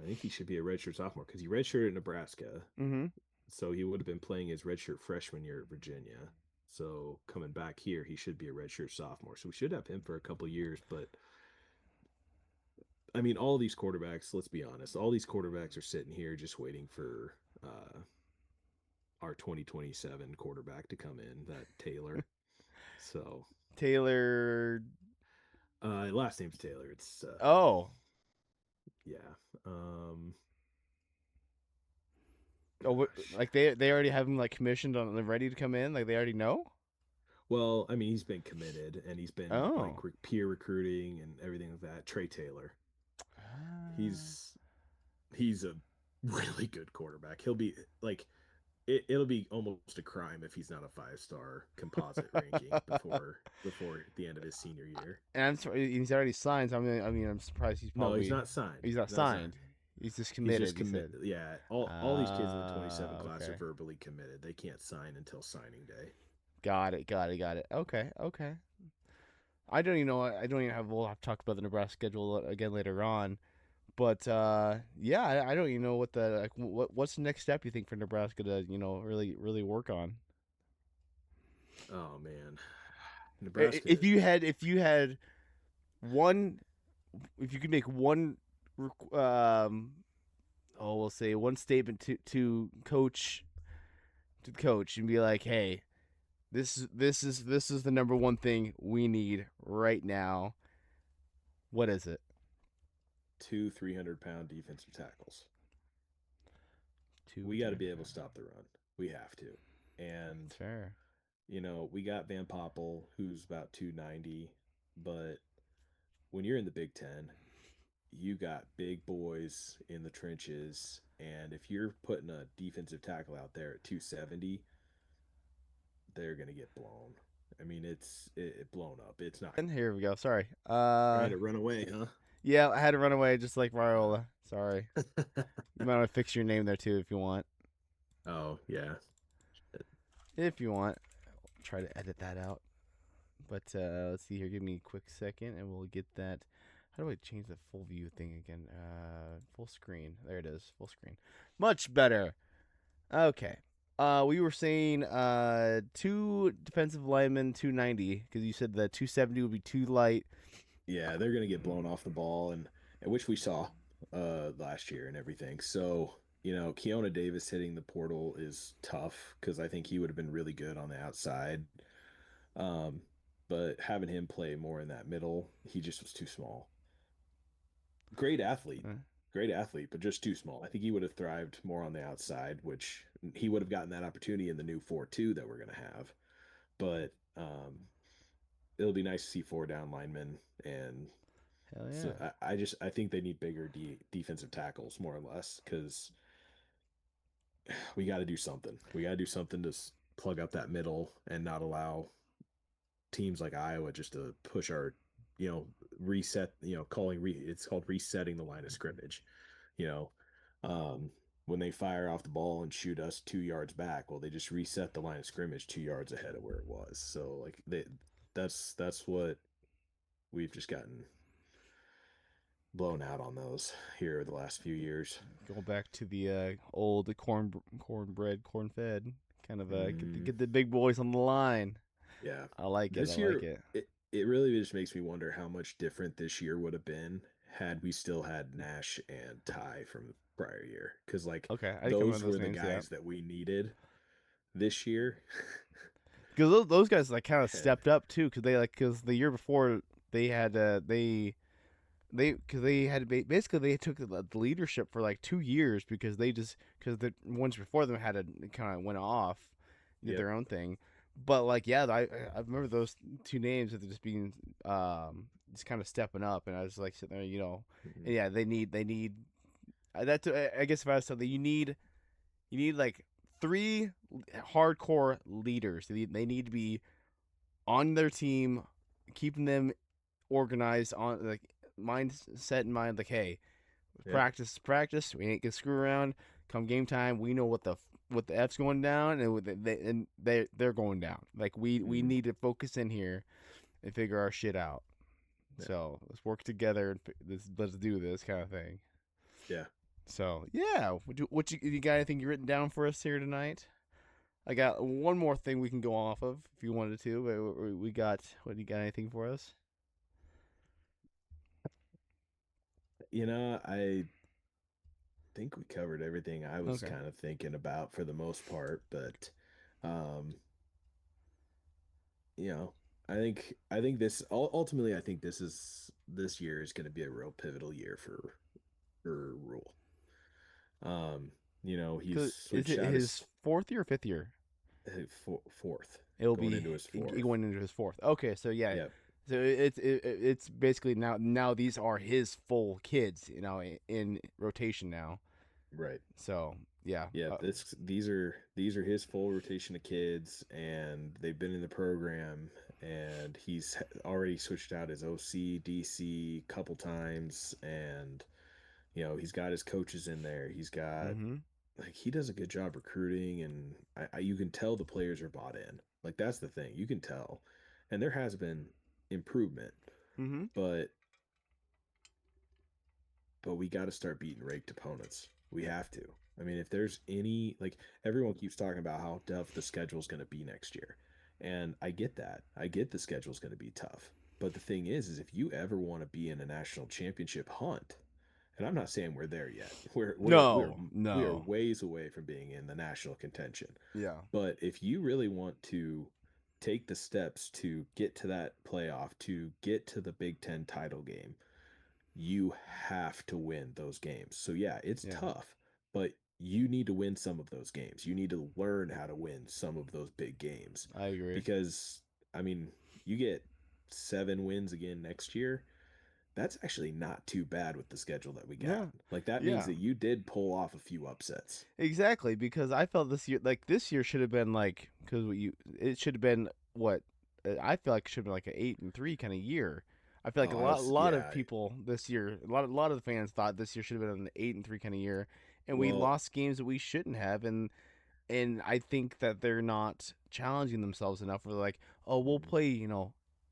[SPEAKER 2] I think he should be a redshirt sophomore because he redshirted at Nebraska,
[SPEAKER 1] Mm-hmm.
[SPEAKER 2] so he would have been playing his redshirt freshman year at Virginia. So coming back here, he should be a redshirt sophomore. So we should have him for a couple years. But I mean, all these quarterbacks. Let's be honest. All these quarterbacks are sitting here just waiting for our 2027 quarterback to come in, that Taylor. So
[SPEAKER 1] Taylor.
[SPEAKER 2] last name's Taylor. It's
[SPEAKER 1] Oh.
[SPEAKER 2] Yeah.
[SPEAKER 1] Oh,
[SPEAKER 2] Gosh.
[SPEAKER 1] like they already have him like commissioned on, they're ready to come in. Like they already know.
[SPEAKER 2] Well, I mean, he's been committed and he's been like
[SPEAKER 1] Oh.
[SPEAKER 2] peer recruiting and everything like that. Trey Taylor.
[SPEAKER 1] Ah.
[SPEAKER 2] He's he's a really good quarterback. He'll be like it'll be almost a crime if he's not a 5-star composite ranking before the end of his senior year.
[SPEAKER 1] And I'm sorry, he's already signed. So I'm surprised
[SPEAKER 2] No, he's not signed.
[SPEAKER 1] he's not
[SPEAKER 2] He's not signed.
[SPEAKER 1] signed. He's just
[SPEAKER 2] He's just
[SPEAKER 1] committed. He
[SPEAKER 2] commit.
[SPEAKER 1] said.
[SPEAKER 2] Yeah, all these kids in the 27 class are
[SPEAKER 1] Okay.
[SPEAKER 2] verbally committed. They can't sign until signing day.
[SPEAKER 1] Got it. Got it. Got it. Okay. Okay. I don't even know. I don't even have. We'll have to talk about the Nebraska schedule again later on. But yeah, I don't even know what the like. What's the next step you think for Nebraska to really work on?
[SPEAKER 2] Oh man,
[SPEAKER 1] If
[SPEAKER 2] Nebraska
[SPEAKER 1] you had one, if you could make one, we'll say one statement to the coach and be like, hey, this is the number one thing we need right now. What is it?
[SPEAKER 2] two 300-pound defensive tackles.
[SPEAKER 1] Two,
[SPEAKER 2] We got to
[SPEAKER 1] three
[SPEAKER 2] be
[SPEAKER 1] hundred
[SPEAKER 2] able to
[SPEAKER 1] pounds.
[SPEAKER 2] stop the run. We have to. And
[SPEAKER 1] That's fair.
[SPEAKER 2] we got Van Poppel, who's about 290, but when you're in the Big Ten, you got big boys in the trenches, and if you're putting a defensive tackle out there at 270, they're gonna get blown. I mean, it blown up. It's not
[SPEAKER 1] And here we go. Sorry.
[SPEAKER 2] trying to run away, huh?
[SPEAKER 1] Yeah, I had to run away just like
[SPEAKER 2] Uh,
[SPEAKER 1] Viola. Sorry. You might want to fix your name there too if you want.
[SPEAKER 2] oh yeah,
[SPEAKER 1] If you want, try to edit that out. But let's see here. Give me a quick second, and we'll get that. How do I change the full view thing again? Full screen. There it is. Full screen. Much better. Okay. We were saying two defensive linemen, 290, because you said the 270 would be too light.
[SPEAKER 2] yeah. They're gonna get blown off the ball, and which we saw last year and everything. So Keona Davis hitting the portal is tough because I think he would have been really good on the outside. Um, but having him play more in that middle, he just was too small. Great athlete,
[SPEAKER 1] Uh,
[SPEAKER 2] great athlete, but just too small. I think he would have thrived more on the outside, which he would have gotten that opportunity in the new 4-2 that we're going to have. But it'll be nice to see four down linemen. And
[SPEAKER 1] Hell
[SPEAKER 2] so
[SPEAKER 1] yeah.
[SPEAKER 2] I think they need bigger defensive tackles, more or less, because we got to do something. We got to do something to plug up that middle and not allow teams like Iowa just to push our, reset, it's called resetting the line of scrimmage, you know, um, when they fire off the ball and shoot us 2 yards back, well, they just reset the line of scrimmage 2 yards ahead of where it was. So like that's what we've just gotten blown out on those here the last few years.
[SPEAKER 1] Going back to the old cornbread, corn fed kind of
[SPEAKER 2] Mm,
[SPEAKER 1] get the big boys on the line.
[SPEAKER 2] yeah.
[SPEAKER 1] I like it. I
[SPEAKER 2] This
[SPEAKER 1] like
[SPEAKER 2] year,
[SPEAKER 1] it.
[SPEAKER 2] it really just makes me wonder how much different this year would have been had we still had Nash and Ty from the prior year. Because, like,
[SPEAKER 1] Okay, I didn't come up with
[SPEAKER 2] those
[SPEAKER 1] those
[SPEAKER 2] were the
[SPEAKER 1] names yet.
[SPEAKER 2] guys that we needed this year.
[SPEAKER 1] Because those guys like kind of
[SPEAKER 2] And
[SPEAKER 1] stepped up too. Because the year before they had because they had basically they took the leadership for like 2 years because the ones before them had to kind of went off, did
[SPEAKER 2] yep.
[SPEAKER 1] their own thing. But like yeah, I remember those two names as just being just kind of stepping up, and I was like sitting there,
[SPEAKER 2] Mhm.
[SPEAKER 1] and yeah, they need that's I guess if I was something you need like three hardcore leaders. They need to be on their team, keeping them organized on like mindset in mind. Like, hey,
[SPEAKER 2] Yep.
[SPEAKER 1] practice, practice. We ain't gonna screw around. Come game time, we know what the F's going down, and they're going down. Like we
[SPEAKER 2] Mhm.
[SPEAKER 1] need to focus in here and figure our shit out.
[SPEAKER 2] Yeah.
[SPEAKER 1] So let's work together and let's do this kind of thing.
[SPEAKER 2] Yeah.
[SPEAKER 1] So yeah, you got anything you written down for us here tonight? I got one more thing we can go off of if you wanted to. But we got what? You got anything for us?
[SPEAKER 2] I think we covered everything I was
[SPEAKER 1] Okay.
[SPEAKER 2] kind of thinking about for the most part, but um, you know, I think this year is going to be a real pivotal year for rule. Um, you know, he's
[SPEAKER 1] 'Cause is
[SPEAKER 2] switched
[SPEAKER 1] it
[SPEAKER 2] out his
[SPEAKER 1] his 4th year or 5th year?
[SPEAKER 2] fourth,
[SPEAKER 1] It'll
[SPEAKER 2] going
[SPEAKER 1] be
[SPEAKER 2] into his fourth.
[SPEAKER 1] going into his 4th. Okay, so yeah,
[SPEAKER 2] Yep,
[SPEAKER 1] so it's basically now these are his full kids, in rotation now.
[SPEAKER 2] right.
[SPEAKER 1] So yeah,
[SPEAKER 2] Yep, these are his full rotation of kids, and they've been in the program, and he's already switched out his OC, DC couple times, and he's got his coaches in there. He's got
[SPEAKER 1] mm-hmm,
[SPEAKER 2] like he does a good job recruiting, and you can tell the players are bought in. Like that's the thing, you can tell, and there has been improvement,
[SPEAKER 1] mm-hmm.
[SPEAKER 2] but we got to start beating ranked opponents. We have to. I mean, if there's any like everyone keeps talking about how tough the schedule is going to be next year, and I get that. I get the schedule is going to be tough, but the thing is if you ever want to be in a national championship hunt, and I'm not saying we're there yet.
[SPEAKER 1] No,
[SPEAKER 2] We are
[SPEAKER 1] no,
[SPEAKER 2] ways away from being in the national contention.
[SPEAKER 1] yeah,
[SPEAKER 2] But if you really want to take the steps to get to that playoff, to get to the Big Ten title game, you have to win those games. So yeah, it's
[SPEAKER 1] yeah,
[SPEAKER 2] tough, but you need to win some of those games. You need to learn how to win some of those big games
[SPEAKER 1] I agree.
[SPEAKER 2] because I mean, you get 7 wins again next year. That's actually not too bad with the schedule that we got.
[SPEAKER 1] Yeah,
[SPEAKER 2] Like that means
[SPEAKER 1] yeah.
[SPEAKER 2] that you did pull off a few upsets.
[SPEAKER 1] Exactly, because I felt this year should have been like because it should have been what I feel like it should have been like an 8-3 kind of year. I feel like
[SPEAKER 2] Oh,
[SPEAKER 1] a
[SPEAKER 2] I
[SPEAKER 1] lot a
[SPEAKER 2] was
[SPEAKER 1] lot of
[SPEAKER 2] yeah.
[SPEAKER 1] people this year, a lot of the fans thought this year should have been an 8-3 kind of year, and we
[SPEAKER 2] Well,
[SPEAKER 1] lost games that we shouldn't have, and I think that they're not challenging themselves enough. Where they're like, oh, we'll play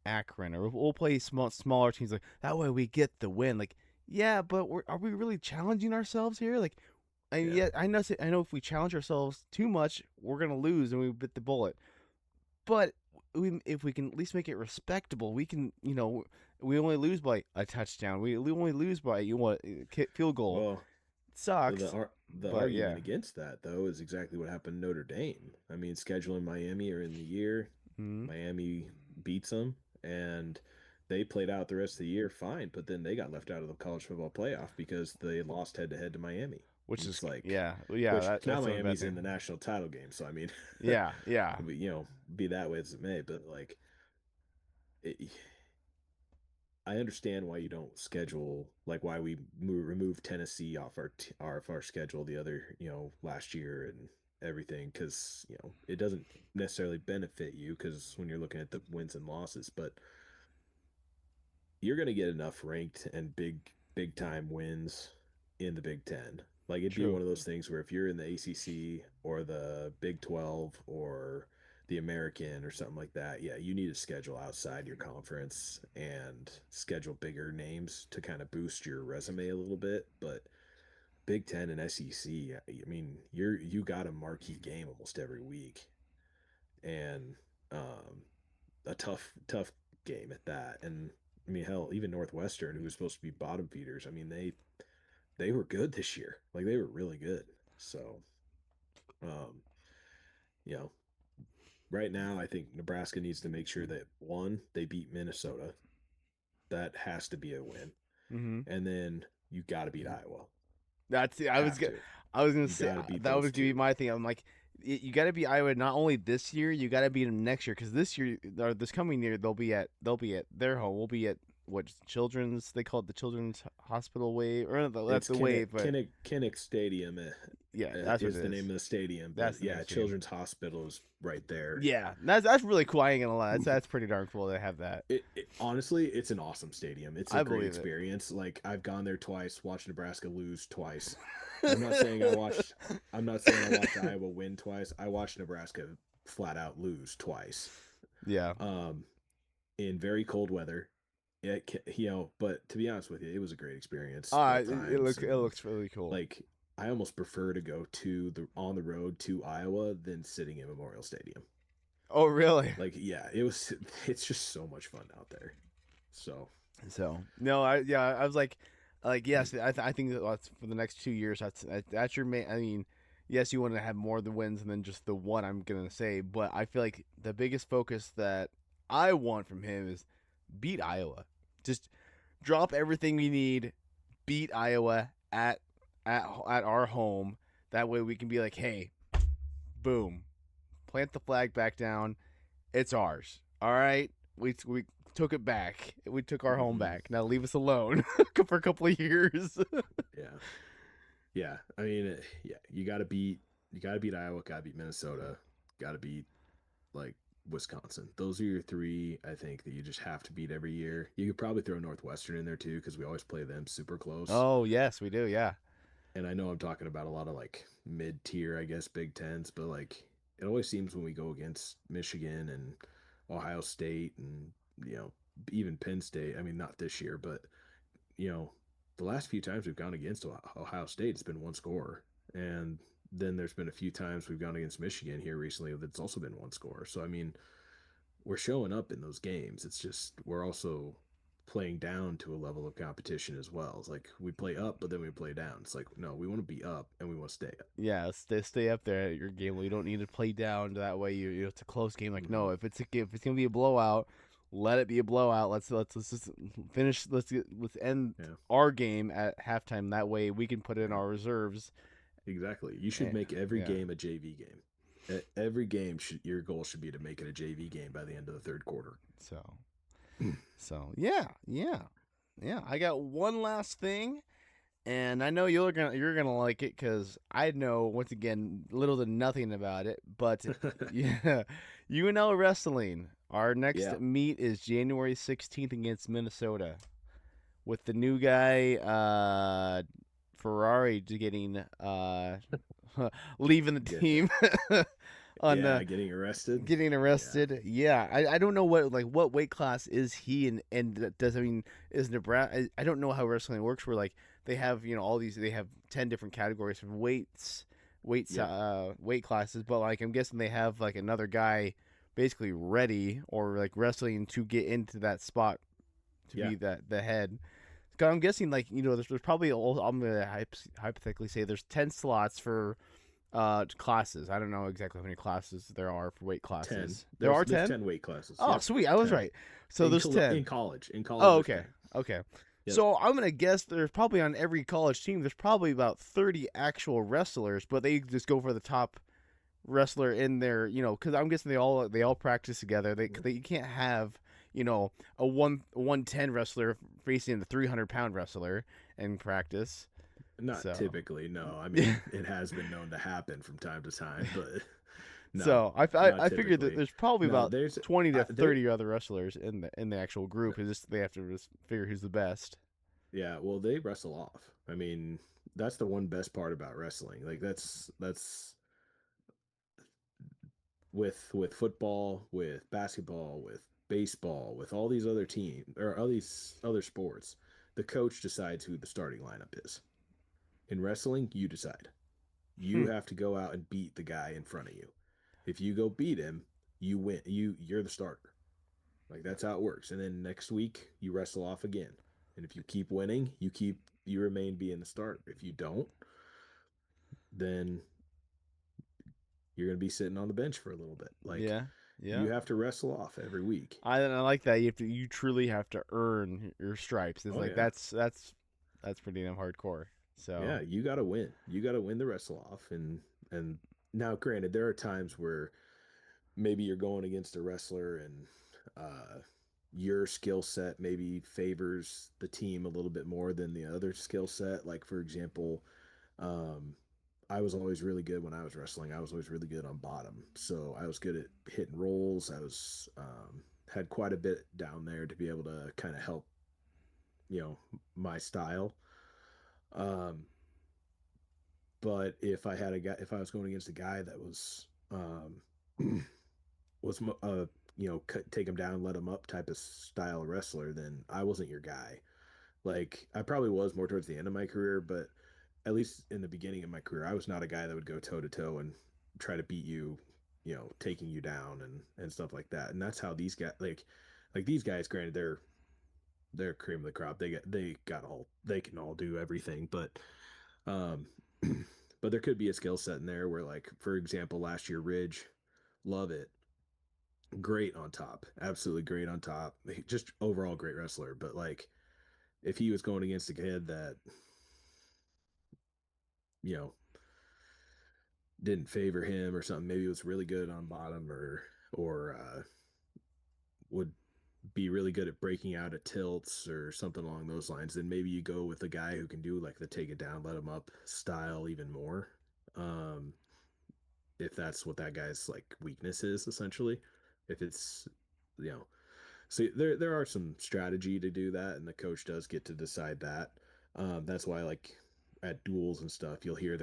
[SPEAKER 1] Akron, or we'll play smaller teams like that way we get the win. Like, yeah, but are we really challenging ourselves here? Like, and
[SPEAKER 2] yeah.
[SPEAKER 1] yet I know if we challenge ourselves too much, we're gonna lose and we bit the bullet. But if we can at least make it respectable, we can. We only lose by a touchdown. We only lose by field goal.
[SPEAKER 2] Well,
[SPEAKER 1] It
[SPEAKER 2] the
[SPEAKER 1] sucks,
[SPEAKER 2] ar- the
[SPEAKER 1] but yeah.
[SPEAKER 2] argument against that though is exactly what happened in Notre Dame. I mean, scheduling Miami or in the year,
[SPEAKER 1] Mm-hmm.
[SPEAKER 2] Miami beats them, and they played out the rest of the year fine, but then they got left out of the college football playoff because they lost head to head to Miami.
[SPEAKER 1] Which is
[SPEAKER 2] It's like,
[SPEAKER 1] yeah, yeah.
[SPEAKER 2] which
[SPEAKER 1] That
[SPEAKER 2] now
[SPEAKER 1] that's the only bad
[SPEAKER 2] Miami's in
[SPEAKER 1] thing.
[SPEAKER 2] the national title game, so I mean,
[SPEAKER 1] Yeah, yeah,
[SPEAKER 2] be that way as it may, but like, it, I understand why you don't schedule like why we remove Tennessee off our schedule the other last year and everything because it doesn't necessarily benefit you because when you're looking at the wins and losses, but you're going to get enough ranked and big time wins in the Big Ten. Like it'd be
[SPEAKER 1] true.
[SPEAKER 2] one of those things where if you're in the ACC or the Big 12 or the American or something like that, yeah, you need to schedule outside your conference and schedule bigger names to kind of boost your resume a little bit. But Big Ten and SEC, I mean, you got a marquee game almost every week, and um, a tough game at that. And I mean, hell, even Northwestern, who was supposed to be bottom feeders, I mean they were good this year. Like they were really good. So, um, you know, right now I think Nebraska needs to make sure that one, they beat Minnesota. That has to be a win.
[SPEAKER 1] Mm-hmm.
[SPEAKER 2] And then you got to beat Iowa.
[SPEAKER 1] That's
[SPEAKER 2] Have to.
[SPEAKER 1] I was gonna
[SPEAKER 2] You
[SPEAKER 1] say
[SPEAKER 2] got to beat
[SPEAKER 1] that
[SPEAKER 2] those
[SPEAKER 1] was gonna be
[SPEAKER 2] two.
[SPEAKER 1] my thing. I'm like, you got to be Iowa not only this year, you got to beat them next year because this year or this coming year they'll be at their home. We'll be at what Children's they call it the Children's Hospital Wave or not
[SPEAKER 2] It's
[SPEAKER 1] the Wave, but
[SPEAKER 2] Kinnick Stadium
[SPEAKER 1] yeah, that's what
[SPEAKER 2] is
[SPEAKER 1] it
[SPEAKER 2] the
[SPEAKER 1] is.
[SPEAKER 2] name of the stadium, but
[SPEAKER 1] That's the name
[SPEAKER 2] yeah,
[SPEAKER 1] of the stadium.
[SPEAKER 2] Children's Hospital is right there.
[SPEAKER 1] Yeah, that's really cool. I ain't gonna lie, that's pretty darn cool to have that.
[SPEAKER 2] Honestly, it's an awesome stadium. It's a
[SPEAKER 1] I
[SPEAKER 2] great
[SPEAKER 1] believe it.
[SPEAKER 2] experience. Like I've gone there twice, watched Nebraska lose twice. I'm not saying I watched. I'm not saying I watched Iowa win twice. I watched Nebraska flat out lose twice.
[SPEAKER 1] Yeah.
[SPEAKER 2] Um, in very cold weather. But to be honest with you, it was a great experience both
[SPEAKER 1] It
[SPEAKER 2] times,
[SPEAKER 1] looks it
[SPEAKER 2] and
[SPEAKER 1] looks really cool.
[SPEAKER 2] like I almost prefer to go to the on the road to Iowa than sitting in Memorial Stadium.
[SPEAKER 1] Oh, really?
[SPEAKER 2] Like, yeah, it was. It's just so much fun out there. So,
[SPEAKER 1] So no, I was like yes, I think that's for the next 2 years. That's your main. I mean, yes, you want to have more the wins than just the one. I'm gonna say, but I feel like the biggest focus that I want from him is beat Iowa. Just drop everything we need, beat Iowa, at at our home. That way we can be like, hey, boom, plant the flag back down. It's ours. All right, we took it back. We took our home
[SPEAKER 2] Hmm.
[SPEAKER 1] back. Now leave us alone for a couple of years.
[SPEAKER 2] Yeah. Yeah. I mean, yeah, you got to beat Iowa, got to beat Minnesota, got to beat like Wisconsin. Those are your three, I think, that you just have to beat every year. You could probably throw Northwestern in there too because we always play them super close.
[SPEAKER 1] Oh yes, we do. Yeah.
[SPEAKER 2] And I know I'm talking about a lot of like mid tier, I guess, Big Tens, but like it always seems when we go against Michigan and Ohio State and even Penn State. I mean, not this year, but you know the last few times we've gone against Ohio State, it's been one score, and then there's been a few times we've gone against Michigan here recently that's also been one score. So I mean, we're showing up in those games. It's just we're also playing down to a level of competition as well. It's like we play up, but then we play down. It's like no, we want to be up and we want to stay up.
[SPEAKER 1] Yeah, stay up there at your game. You don't need to play down that way. It's a close game. Like no,
[SPEAKER 2] Hmm.
[SPEAKER 1] if it's gonna be a blowout, let it be a blowout. Let's just finish. Let's end
[SPEAKER 2] Yeah,
[SPEAKER 1] our game at halftime. That way we can put in
[SPEAKER 2] yeah,
[SPEAKER 1] our reserves.
[SPEAKER 2] exactly. You should
[SPEAKER 1] And,
[SPEAKER 2] make every
[SPEAKER 1] yeah.
[SPEAKER 2] game a JV game. Every game should your goal should be to make it a JV game by the end of the third quarter.
[SPEAKER 1] So yeah, yeah, yeah. I got one last thing, and I know you're gonna like it because I know once again little to nothing about it. But yeah, UNL wrestling. Our next
[SPEAKER 2] Yeah.
[SPEAKER 1] meet is January 16th against Minnesota with the new guy Ferrari getting leaving the
[SPEAKER 2] Get
[SPEAKER 1] team on
[SPEAKER 2] yeah, getting arrested.
[SPEAKER 1] getting
[SPEAKER 2] Yeah.
[SPEAKER 1] arrested. Yeah, I don't know what weight class is he and does I mean is Nebraska? I don't know how wrestling works. Where like they have all these they have 10 different categories of
[SPEAKER 2] Yep.
[SPEAKER 1] weight classes, but like I'm guessing they have like another guy basically ready or like wrestling to get into that spot to
[SPEAKER 2] Yeah.
[SPEAKER 1] be the head. 'Cause I'm guessing like there's probably I'm gonna hypothetically say there's 10 slots for classes. I don't know exactly how many classes there are for weight
[SPEAKER 2] 10.
[SPEAKER 1] classes. There
[SPEAKER 2] There's
[SPEAKER 1] are
[SPEAKER 2] there's
[SPEAKER 1] 10?
[SPEAKER 2] 10 weight classes.
[SPEAKER 1] Oh,
[SPEAKER 2] Yep.
[SPEAKER 1] sweet. I was
[SPEAKER 2] 10.
[SPEAKER 1] right. So there's
[SPEAKER 2] In
[SPEAKER 1] 10.
[SPEAKER 2] college. In college
[SPEAKER 1] Oh,
[SPEAKER 2] there's
[SPEAKER 1] okay.
[SPEAKER 2] 10.
[SPEAKER 1] Okay.
[SPEAKER 2] Yep.
[SPEAKER 1] So I'm gonna guess there's probably on every college team there's probably about 30 actual wrestlers, but they just go for the top wrestler in their because I'm guessing they all practice together. They you can't have a 110 wrestler facing a 300-pound wrestler in practice.
[SPEAKER 2] Not
[SPEAKER 1] So
[SPEAKER 2] typically, no. I
[SPEAKER 1] yeah.
[SPEAKER 2] mean, it has been known to happen from time to time, but no,
[SPEAKER 1] So
[SPEAKER 2] not
[SPEAKER 1] I figured that
[SPEAKER 2] typically.
[SPEAKER 1] there's probably
[SPEAKER 2] No,
[SPEAKER 1] about
[SPEAKER 2] there's
[SPEAKER 1] 20 to
[SPEAKER 2] there
[SPEAKER 1] 30 other wrestlers in the actual group. It's just they have to just figure who's the best.
[SPEAKER 2] yeah, well, they wrestle off. I mean, that's the one best part about wrestling. Like that's with football, with basketball, with baseball, with all these other teams or all these other sports, the coach decides who the starting lineup is. In wrestling, you decide. You
[SPEAKER 1] Hmm.
[SPEAKER 2] have to go out and beat the guy in front of you. If you go beat him, you win. You're the starter. Like that's how it works. And then next week you wrestle off again. And if you keep winning, you remain being the starter. If you don't, then you're going to be sitting on the bench for a little bit. Like
[SPEAKER 1] Yeah. Yeah.
[SPEAKER 2] you have to wrestle off every week.
[SPEAKER 1] I like that. You truly have to earn your stripes. It's
[SPEAKER 2] Oh
[SPEAKER 1] like
[SPEAKER 2] yeah.
[SPEAKER 1] that's pretty damn hardcore. So
[SPEAKER 2] Yeah, you got to win. You got to win the wrestle off and now granted there are times where maybe you're going against a wrestler and your skill set maybe favors the team a little bit more than the other skill set. Like for example, um, I was always really good when I was wrestling. I was always really good on bottom, so I was good at hitting rolls. I was had quite a bit down there to be able to kind of help, my style. Um, but if I was going against a guy that was was take him down, let him up type of style wrestler, then I wasn't your guy. Like I probably was more towards the end of my career, but at least in the beginning of my career, I was not a guy that would go toe to toe and try to beat you, taking you down and stuff like that. And that's how these guys like these guys. Granted, they're cream of the crop. They can all do everything, but um, but there could be a skill set in there where like for example, last year Ridge, love it, great on top, absolutely great on top, just overall great wrestler. But like if he was going against a kid that you know, didn't favor him or something. Maybe it was really good on bottom or would be really good at breaking out of tilts or something along those lines. Then maybe you go with a guy who can do like the take it down, let him up style even more. Um, if that's what that guy's like weakness is essentially. If it's you know, so there are some strategy to do that, and the coach does get to decide that. That's why like at duels and stuff, you'll hear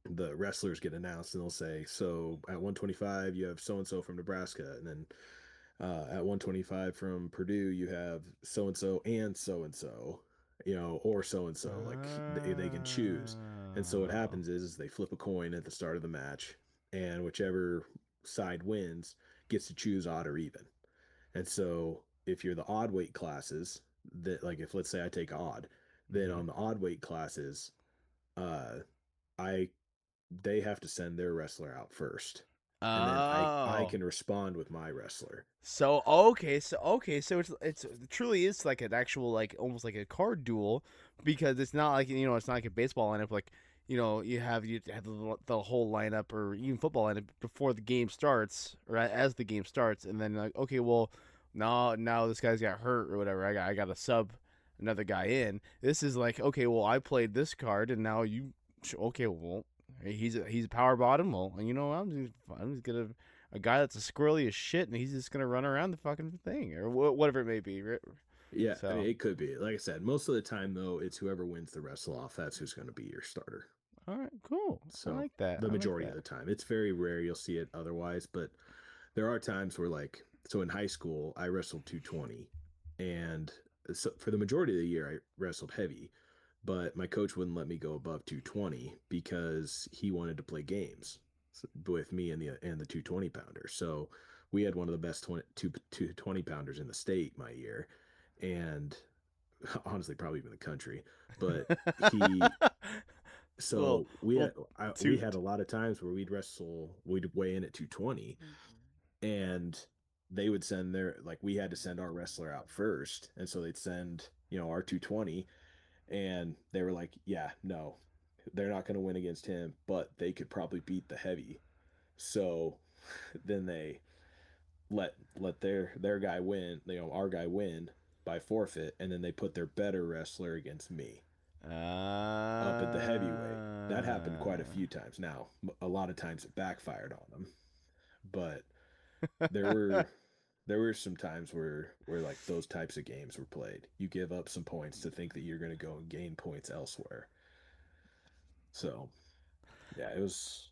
[SPEAKER 2] the wrestlers get announced and they'll say, so at 125 you have so and so from Nebraska, and then at 125 from Purdue you have so and so and so and so, or so and so. Like they can choose, and so what
[SPEAKER 1] Oh.
[SPEAKER 2] happens is they flip a coin at the start of the match, and whichever side wins gets to choose odd or even. And so if you're the odd weight classes, that like if let's say I take odd, then
[SPEAKER 1] Mhm.
[SPEAKER 2] on the odd weight classes, uh, I they have to send their wrestler out first, and then I
[SPEAKER 1] Oh.
[SPEAKER 2] can respond with my wrestler.
[SPEAKER 1] So it's it truly is like an actual like almost like a card duel because it's not like it's not like a baseball lineup like you have the whole lineup or even football lineup before the game starts or as the game starts and then like okay well now this guy's got hurt or whatever I got to sub another guy in. This is like okay well I played this card and now you okay well he's a power bottom well I'm just gonna a guy that's a squirrely as shit, and he's just gonna run around the fucking thing or whatever it may be. Right?
[SPEAKER 2] Yeah, I mean
[SPEAKER 1] So,
[SPEAKER 2] it could be. Like I said, most of the time though, it's whoever wins the wrestle off. That's who's going to be your starter.
[SPEAKER 1] all right, cool. I
[SPEAKER 2] So
[SPEAKER 1] like that.
[SPEAKER 2] the
[SPEAKER 1] I like
[SPEAKER 2] majority of
[SPEAKER 1] that.
[SPEAKER 2] the time, it's very rare you'll see it otherwise. But there are times where like so in high school I wrestled 220, and so for the majority of the year I wrestled heavy, but my coach wouldn't let me go above 220 because he wanted to play games with me and the 220 pounder. So we had one of the best 220 pounders in the state my year, and honestly probably even the country. But he
[SPEAKER 1] little
[SPEAKER 2] so we
[SPEAKER 1] little
[SPEAKER 2] had we
[SPEAKER 1] toot.
[SPEAKER 2] had a lot of times where we'd weigh in at 220, and they would send their like we had to send our wrestler out first, and so they'd send our 220, and they were like, yeah, no, they're not going to win against him, but they could probably beat the heavy. So then they let their guy win, our guy win by forfeit, and then they put their better wrestler against me up at the heavyweight. That happened quite a few times. Now, a lot of times it backfired on them, but there were there were some times where like those types of games were played. You give up some points to think that you're going to go and gain points elsewhere. So, yeah, it was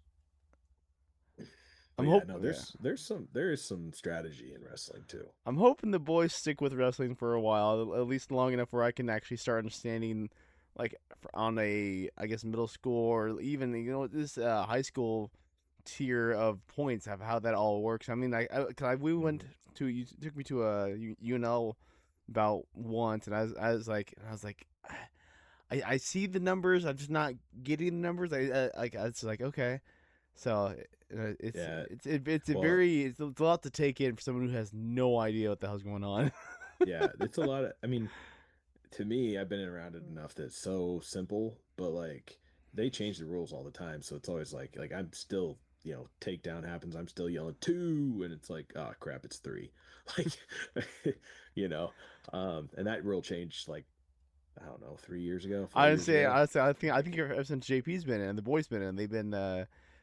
[SPEAKER 1] I'm
[SPEAKER 2] but yeah,
[SPEAKER 1] hope
[SPEAKER 2] no,
[SPEAKER 1] yeah.
[SPEAKER 2] there is some strategy in wrestling too.
[SPEAKER 1] I'm hoping the boys stick with wrestling for a while, at least long enough where I can actually start understanding, like on a I guess middle school or even this high school tier of points of how that all works. I mean, we went
[SPEAKER 2] Mm-hmm.
[SPEAKER 1] to you took me to a UNL about once, and I was like, I see the numbers, I'm just not getting the numbers. Like it's like okay, so
[SPEAKER 2] Yeah,
[SPEAKER 1] it's a
[SPEAKER 2] well,
[SPEAKER 1] very it's a lot to take in for someone who has no idea what the hell's going on.
[SPEAKER 2] yeah, it's a lot of. I mean, to me, I've been around it enough that it's so simple, but like they change the rules all the time, so it's always like I'm still, takedown happens, I'm still yelling two, and it's like, oh crap, it's three, like, you know, and that rule changed like I don't know, 3 years ago, 4 years
[SPEAKER 1] Honestly,
[SPEAKER 2] ago.
[SPEAKER 1] honestly, I think ever since JP's been in, the boys been in, they've been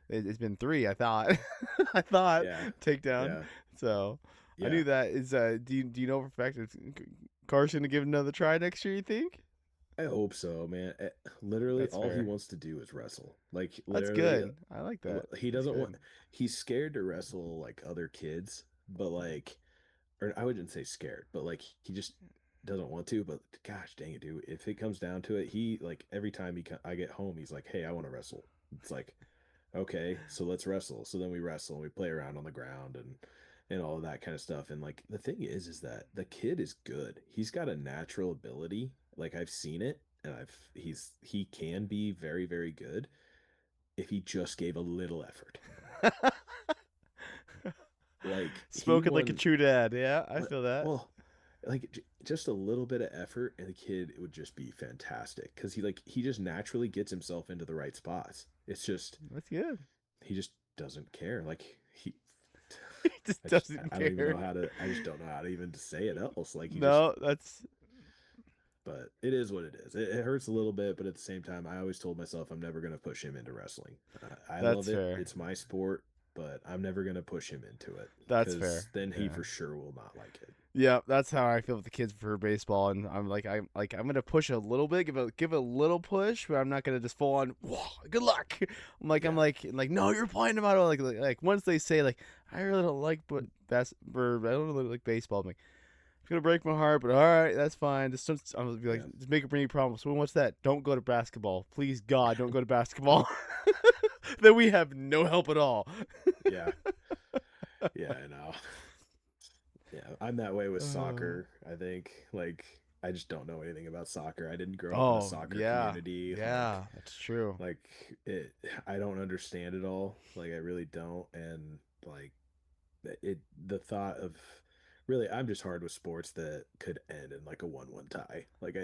[SPEAKER 1] it's been three. I thought, I thought
[SPEAKER 2] Yeah,
[SPEAKER 1] takedown.
[SPEAKER 2] yeah,
[SPEAKER 1] So I
[SPEAKER 2] yeah.
[SPEAKER 1] knew that is. Do you know for a fact it's Carson to give it another try next year? You think?
[SPEAKER 2] I hope so, man. Literally,
[SPEAKER 1] That's
[SPEAKER 2] all he
[SPEAKER 1] fair.
[SPEAKER 2] wants to do is wrestle. Like
[SPEAKER 1] That's
[SPEAKER 2] literally,
[SPEAKER 1] good. I like that.
[SPEAKER 2] he
[SPEAKER 1] That's
[SPEAKER 2] doesn't want.
[SPEAKER 1] good.
[SPEAKER 2] He's scared to wrestle like other kids, but like, or I wouldn't say scared, but like he just doesn't want to. But gosh, dang it, dude! If it comes down to it, he like every time I get home, he's like, "Hey, I want to wrestle." It's like, okay, so let's wrestle. So then we wrestle and we play around on the ground and all of that kind of stuff. And like the thing is that the kid is good. He's got a natural ability. Like I've seen it, and he can be very very good if he just gave a little effort. Like he
[SPEAKER 1] Spoken like a
[SPEAKER 2] won.
[SPEAKER 1] true dad. Yeah, I feel that.
[SPEAKER 2] Well, like just a little bit of effort, and the kid would just be fantastic because he just naturally gets himself into the right spots. It's just
[SPEAKER 1] That's good.
[SPEAKER 2] he just doesn't care. Like he,
[SPEAKER 1] He just doesn't
[SPEAKER 2] I don't even
[SPEAKER 1] care.
[SPEAKER 2] know how to. I just don't know how to even to say it else. Like he just.
[SPEAKER 1] No, that's
[SPEAKER 2] But it is what it is. It hurts a little bit, but at the same time, I always told myself I'm never gonna push him into wrestling. I love
[SPEAKER 1] that's
[SPEAKER 2] it.
[SPEAKER 1] fair.
[SPEAKER 2] It's my sport, but I'm never gonna push him into it
[SPEAKER 1] That's
[SPEAKER 2] because
[SPEAKER 1] fair.
[SPEAKER 2] then he
[SPEAKER 1] Yeah.
[SPEAKER 2] for sure will not like it.
[SPEAKER 1] Yeah, that's how I feel with the kids for baseball, and I'm gonna push a little bit, give a little push, but I'm not gonna just full on. Whoa, good luck. I'm
[SPEAKER 2] Yeah,
[SPEAKER 1] like no, you're playing about it. Like once they say like I really don't like or I don't really like baseball. I'm like it's gonna break my heart, but all right, that's fine. I'm gonna be like
[SPEAKER 2] yeah,
[SPEAKER 1] just make it bring you problems. So what's that? Don't go to basketball, please God, don't go to basketball. Then we have no help at all.
[SPEAKER 2] yeah, yeah. I know. Yeah, I'm that way with
[SPEAKER 1] Uh,
[SPEAKER 2] soccer. I think like I just don't know anything about soccer. I didn't grow up in a
[SPEAKER 1] oh
[SPEAKER 2] soccer
[SPEAKER 1] yeah,
[SPEAKER 2] community.
[SPEAKER 1] yeah, that's true.
[SPEAKER 2] Like it, I don't understand it all. Like I really don't. And like it the thought of really I'm just hard with sports that could end in like a 1-1 tie. Like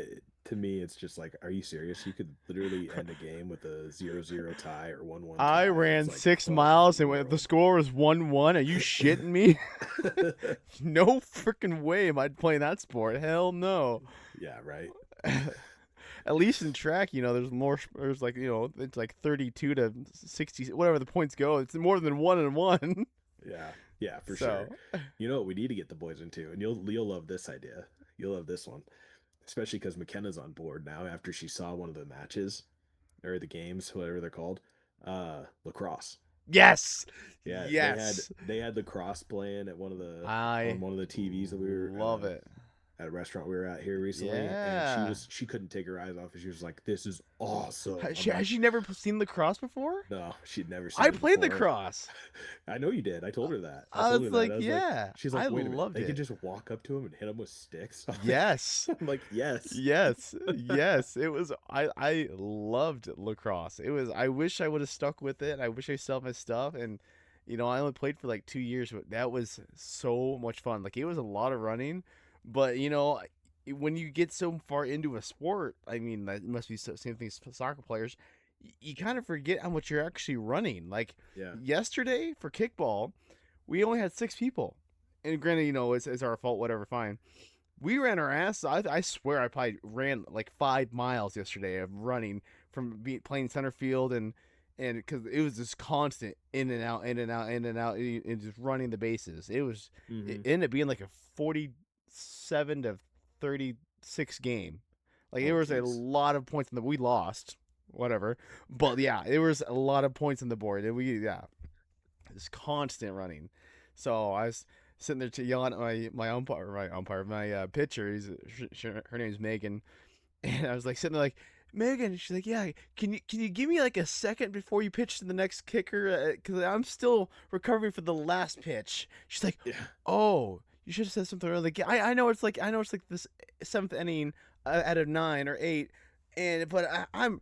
[SPEAKER 2] to me it's just like are you serious? You could literally end a game with a 0-0 tie or 1-1
[SPEAKER 1] I
[SPEAKER 2] tie and it's
[SPEAKER 1] ran
[SPEAKER 2] like
[SPEAKER 1] six
[SPEAKER 2] what in the
[SPEAKER 1] miles and the
[SPEAKER 2] world?
[SPEAKER 1] score was 1-1. Are you shitting me? No freaking way am I playing that sport. Hell no.
[SPEAKER 2] Yeah, right.
[SPEAKER 1] At least in track, there's more. There's like it's like 32 to 60, whatever the points go. It's more than 1-1.
[SPEAKER 2] Yeah. Yeah, for sure.
[SPEAKER 1] So
[SPEAKER 2] You know what we need to get the boys into and you'll love this idea. You'll love this one. Especially cuz McKenna's on board now after she saw one of the matches or the games, whatever they're called. Lacrosse.
[SPEAKER 1] yes,
[SPEAKER 2] Yeah,
[SPEAKER 1] yes,
[SPEAKER 2] they had lacrosse playing at
[SPEAKER 1] I
[SPEAKER 2] on one of the TVs that we were
[SPEAKER 1] love it.
[SPEAKER 2] at a restaurant we were at here recently, and
[SPEAKER 1] Yeah.
[SPEAKER 2] she couldn't take her eyes off it. She was like, "This is awesome."
[SPEAKER 1] Has
[SPEAKER 2] I'm like,
[SPEAKER 1] she never seen lacrosse before?
[SPEAKER 2] "No, she'd never
[SPEAKER 1] I
[SPEAKER 2] seen it
[SPEAKER 1] played
[SPEAKER 2] before."
[SPEAKER 1] lacrosse.
[SPEAKER 2] I know you did. I told her that. I
[SPEAKER 1] I
[SPEAKER 2] told her
[SPEAKER 1] was
[SPEAKER 2] that.
[SPEAKER 1] like,
[SPEAKER 2] I was like,
[SPEAKER 1] yeah,
[SPEAKER 2] she's
[SPEAKER 1] I
[SPEAKER 2] like, "Wait a minute,
[SPEAKER 1] loved
[SPEAKER 2] they can
[SPEAKER 1] it.
[SPEAKER 2] just walk up to him and hit him with sticks."
[SPEAKER 1] Yes.
[SPEAKER 2] I'm like, "Yes."
[SPEAKER 1] Yes, yes. It was I loved lacrosse. It was I wish I would have stuck with it. I wish I still have my stuff and I only played for like 2 years, but that was so much fun. Like it was a lot of running, but when you get so far into a sport, I mean, that must be same thing as soccer players. You kind of forget how much you're actually running. Like
[SPEAKER 2] Yeah.
[SPEAKER 1] yesterday for kickball, we only had 6 people. And granted, it's our fault, whatever, fine. We ran our ass. I swear I probably ran like 5 miles yesterday of running from playing center field and because it was just constant in and out, in and out, in and out, and just running the bases. It
[SPEAKER 2] Mm-hmm.
[SPEAKER 1] ended up being like a 47-36 game. Like it
[SPEAKER 2] Oh,
[SPEAKER 1] was a
[SPEAKER 2] jeez.
[SPEAKER 1] lot of points in the we lost, whatever. But yeah, there was a lot of points on the board, and we it's constant running. So I was sitting there to yelling at my pitcher. Her name's Megan, and I was like sitting there like Megan. She's like, yeah, can you give me like a second before you pitch to the next kicker? Because I'm still recovering for the last pitch. She's like,
[SPEAKER 2] Yeah.
[SPEAKER 1] oh, you should have said something early. Like, I know it's like this seventh inning out of 9 or 8, but I'm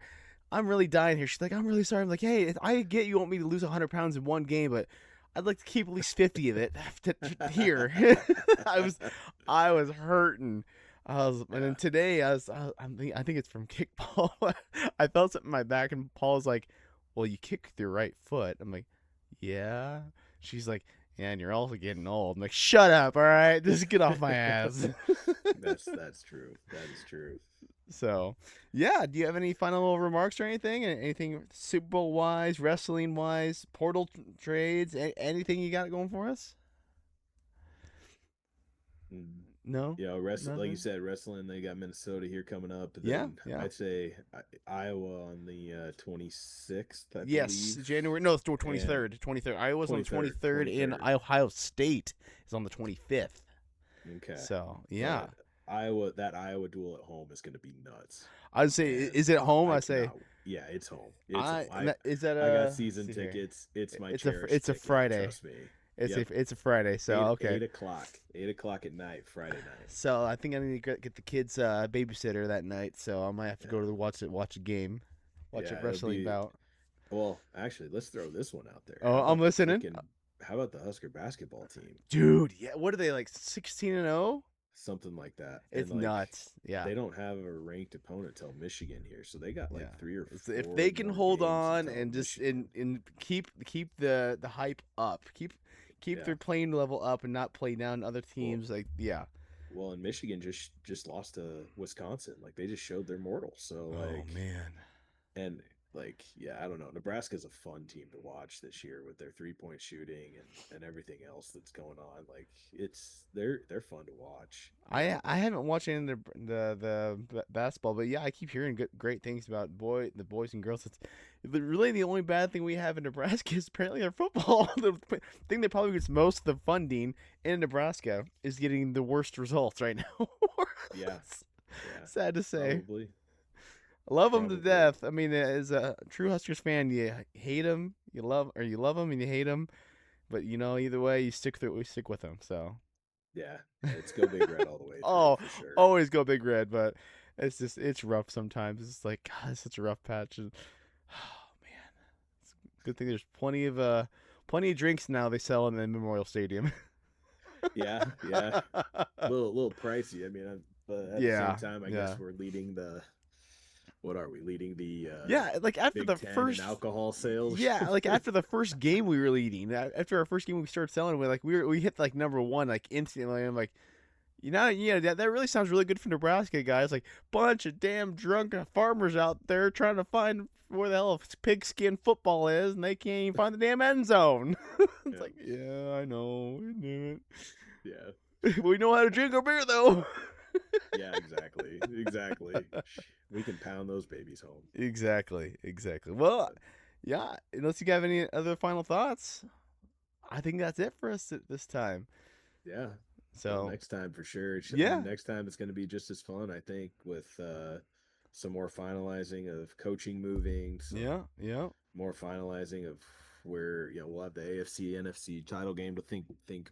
[SPEAKER 1] really dying here. She's like, I'm really sorry. I'm like, hey, I get you want me to lose 100 pounds in one game, but I'd like to keep at least 50 of it here. I was, I was hurting. And then
[SPEAKER 2] Yeah.
[SPEAKER 1] today I think it's from kickball. I felt something in my back, and Paul's like, "Well, you kick with your right foot." I'm like, "Yeah." She's like, "Yeah, and you're also getting old." I'm like, "Shut up, all right? Just get off my ass."
[SPEAKER 2] That's true. That is true.
[SPEAKER 1] So, yeah. Do you have any final remarks or anything? Anything Super Bowl wise, wrestling wise, portal trades, anything you got going for us?
[SPEAKER 2] Mm.
[SPEAKER 1] No,
[SPEAKER 2] Like you
[SPEAKER 1] nothing.
[SPEAKER 2] said, wrestling. They got Minnesota here coming up, and
[SPEAKER 1] Yeah,
[SPEAKER 2] then
[SPEAKER 1] yeah.
[SPEAKER 2] I'd say Iowa on the 26th, I
[SPEAKER 1] Yes,
[SPEAKER 2] believe,
[SPEAKER 1] January. No, it's the
[SPEAKER 2] and
[SPEAKER 1] 23rd. 23rd. Iowa's on the
[SPEAKER 2] 23rd,
[SPEAKER 1] 23rd, and
[SPEAKER 2] 23rd.
[SPEAKER 1] Ohio State is on the 25th.
[SPEAKER 2] Okay,
[SPEAKER 1] So yeah,
[SPEAKER 2] but that Iowa duel at home is going to be nuts,
[SPEAKER 1] I'd say,
[SPEAKER 2] and
[SPEAKER 1] is it home?
[SPEAKER 2] I
[SPEAKER 1] I say,
[SPEAKER 2] cannot. Yeah, it's home. It's home.
[SPEAKER 1] is that
[SPEAKER 2] I got
[SPEAKER 1] let's
[SPEAKER 2] season
[SPEAKER 1] see here.
[SPEAKER 2] tickets. It's my
[SPEAKER 1] It's a
[SPEAKER 2] cherished
[SPEAKER 1] it's a
[SPEAKER 2] ticket.
[SPEAKER 1] Friday.
[SPEAKER 2] Trust me. Yep.
[SPEAKER 1] It's a Friday. So okay.
[SPEAKER 2] 8 o'clock at night, Friday night.
[SPEAKER 1] So I think I need to get the kids babysitter that night. So I might have to go to
[SPEAKER 2] Yeah,
[SPEAKER 1] the watch a game, watch a
[SPEAKER 2] yeah. It'll
[SPEAKER 1] wrestling
[SPEAKER 2] be
[SPEAKER 1] bout.
[SPEAKER 2] well. Actually, let's throw this one out there.
[SPEAKER 1] Oh, I'm listening.
[SPEAKER 2] How about the Husker basketball team?
[SPEAKER 1] Dude, yeah. What are they like? 16-0?
[SPEAKER 2] something like that.
[SPEAKER 1] It's
[SPEAKER 2] And like
[SPEAKER 1] nuts. Yeah.
[SPEAKER 2] they don't have a ranked opponent till Michigan here, so they got like
[SPEAKER 1] Yeah.
[SPEAKER 2] 3 or
[SPEAKER 1] If
[SPEAKER 2] 4
[SPEAKER 1] they can
[SPEAKER 2] more
[SPEAKER 1] hold
[SPEAKER 2] games
[SPEAKER 1] on
[SPEAKER 2] until
[SPEAKER 1] and just
[SPEAKER 2] Michigan.
[SPEAKER 1] and keep the hype up, keep
[SPEAKER 2] Yeah.
[SPEAKER 1] their playing level up and not play down other
[SPEAKER 2] Well,
[SPEAKER 1] teams, like yeah.
[SPEAKER 2] well, and Michigan just lost to Wisconsin. Like they just showed they're mortal. So
[SPEAKER 1] Oh
[SPEAKER 2] like,
[SPEAKER 1] man.
[SPEAKER 2] and like, yeah, I don't know. Nebraska's a fun team to watch this year with their 3-point shooting and everything else that's going on. Like they're fun to watch.
[SPEAKER 1] I haven't watched any of the basketball, but yeah, I keep hearing great things about the boys and girls. It's really the only bad thing we have in Nebraska is apparently our football. The thing that probably gets most of the funding in Nebraska is getting the worst results right now.
[SPEAKER 2] Yeah.
[SPEAKER 1] Sad to say.
[SPEAKER 2] Probably.
[SPEAKER 1] Love them to death. I mean, as a true Huskers fan, you hate them, you love them, and you hate them. But either way, you stick through. We stick with them. So
[SPEAKER 2] Yeah, it's go Big Red all the way through
[SPEAKER 1] oh,
[SPEAKER 2] for sure.
[SPEAKER 1] always go Big Red. But it's rough sometimes. It's like God, it's such a rough patch. And, oh man, it's a good thing there's plenty of drinks now they sell in the Memorial Stadium.
[SPEAKER 2] Yeah. little pricey. I mean, but at the same time, I guess we're leading the. What are we leading the?
[SPEAKER 1] Like after
[SPEAKER 2] Big
[SPEAKER 1] the
[SPEAKER 2] Ten
[SPEAKER 1] first
[SPEAKER 2] in alcohol sales.
[SPEAKER 1] Yeah, like after the first game we were leading. After our first game we started selling, we hit like number one like instantly. I'm like, that really sounds really good for Nebraska guys. Like bunch of damn drunk farmers out there trying to find where the hell pigskin football is, and they can't even find the damn end zone. It's like, yeah, I know, we knew it.
[SPEAKER 2] Yeah,
[SPEAKER 1] we know how to drink our beer though.
[SPEAKER 2] Yeah, exactly. We can pound those babies home.
[SPEAKER 1] Exactly. Well, yeah, unless you have any other final thoughts, I think that's it for us this time.
[SPEAKER 2] Yeah.
[SPEAKER 1] So
[SPEAKER 2] next time for sure. Next time it's going to be just as fun, I think, with some more finalizing of coaching moving.
[SPEAKER 1] Yeah.
[SPEAKER 2] More finalizing of where we'll have the AFC NFC title game to think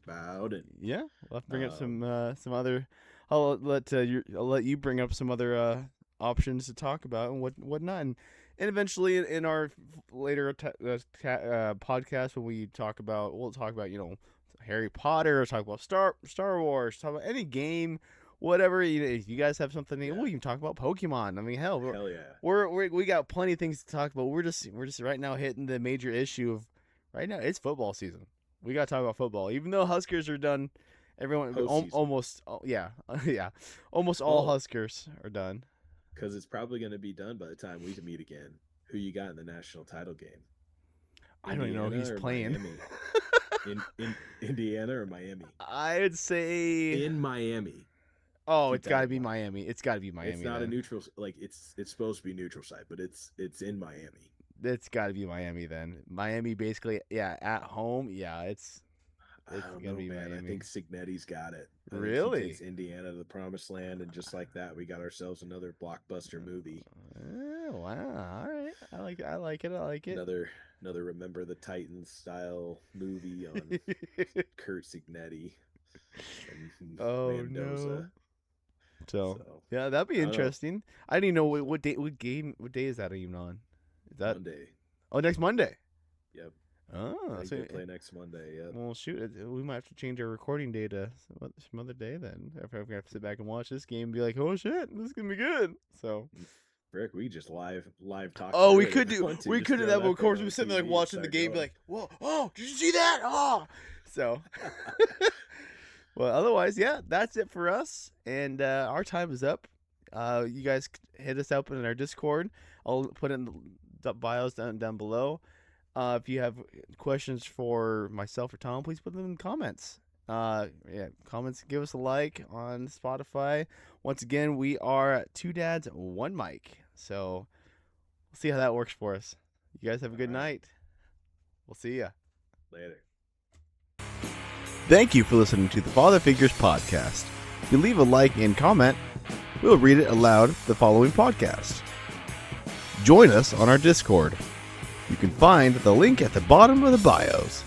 [SPEAKER 2] about, and
[SPEAKER 1] we'll have to bring up some other. I'll let you bring up some other options to talk about and whatnot, and eventually in our later podcast when we'll talk about Harry Potter, talk about Star Wars, talk about any game, whatever. If you guys have something, we can talk about Pokemon. I mean, hell yeah, we got plenty of things to talk about. We're just right now hitting the major issue of right now. It's football season. We got to talk about football, even though Huskers are done. Everyone almost all Huskers are done.
[SPEAKER 2] Because it's probably going to be done by the time we meet again. Who you got in the national title game?
[SPEAKER 1] I don't even know who he's playing.
[SPEAKER 2] in Indiana or Miami?
[SPEAKER 1] I'd say
[SPEAKER 2] in Miami.
[SPEAKER 1] Oh, it's got to be Miami. It's got to be Miami.
[SPEAKER 2] It's not a neutral. Like it's supposed to be neutral site, but it's in Miami.
[SPEAKER 1] It's got to be Miami then. Miami basically, at home. Yeah, it's
[SPEAKER 2] gonna be Miami. I think Signetti's got it.
[SPEAKER 1] Really?
[SPEAKER 2] He takes Indiana to the promised land, and just like that, we got ourselves another blockbuster movie.
[SPEAKER 1] Wow! All right, I like it.
[SPEAKER 2] Another Remember the Titans style movie on Kurt Signetti and Mendoza.
[SPEAKER 1] No. So yeah, that'd be interesting. I didn't even know what day is that even on? Is that
[SPEAKER 2] Monday?
[SPEAKER 1] Oh, next Monday.
[SPEAKER 2] Yep.
[SPEAKER 1] Oh,
[SPEAKER 2] so they play next Monday. Yeah.
[SPEAKER 1] Well, shoot, we might have to change our recording day to some other day then. If we have to sit back and watch this game and be like, oh shit, this is gonna be good. So,
[SPEAKER 2] Rick, we just live talk.
[SPEAKER 1] Oh, we could do that, but of course we sitting there like watching the game, be like, whoa, oh, did you see that? Oh, so. Well, otherwise, yeah, that's it for us, and our time is up. You guys hit us up in our Discord. I'll put in the bios down below. If you have questions for myself or Tom, please put them in the comments. Comments. Give us a like on Spotify. Once again, we are 2 dads, 1 mic. So we'll see how that works for us. You guys have a good night. We'll see ya
[SPEAKER 2] later.
[SPEAKER 1] Thank you for listening to the Father Figures podcast. If you leave a like and comment, we'll read it aloud the following podcast. Join us on our Discord. You can find the link at the bottom of the bios.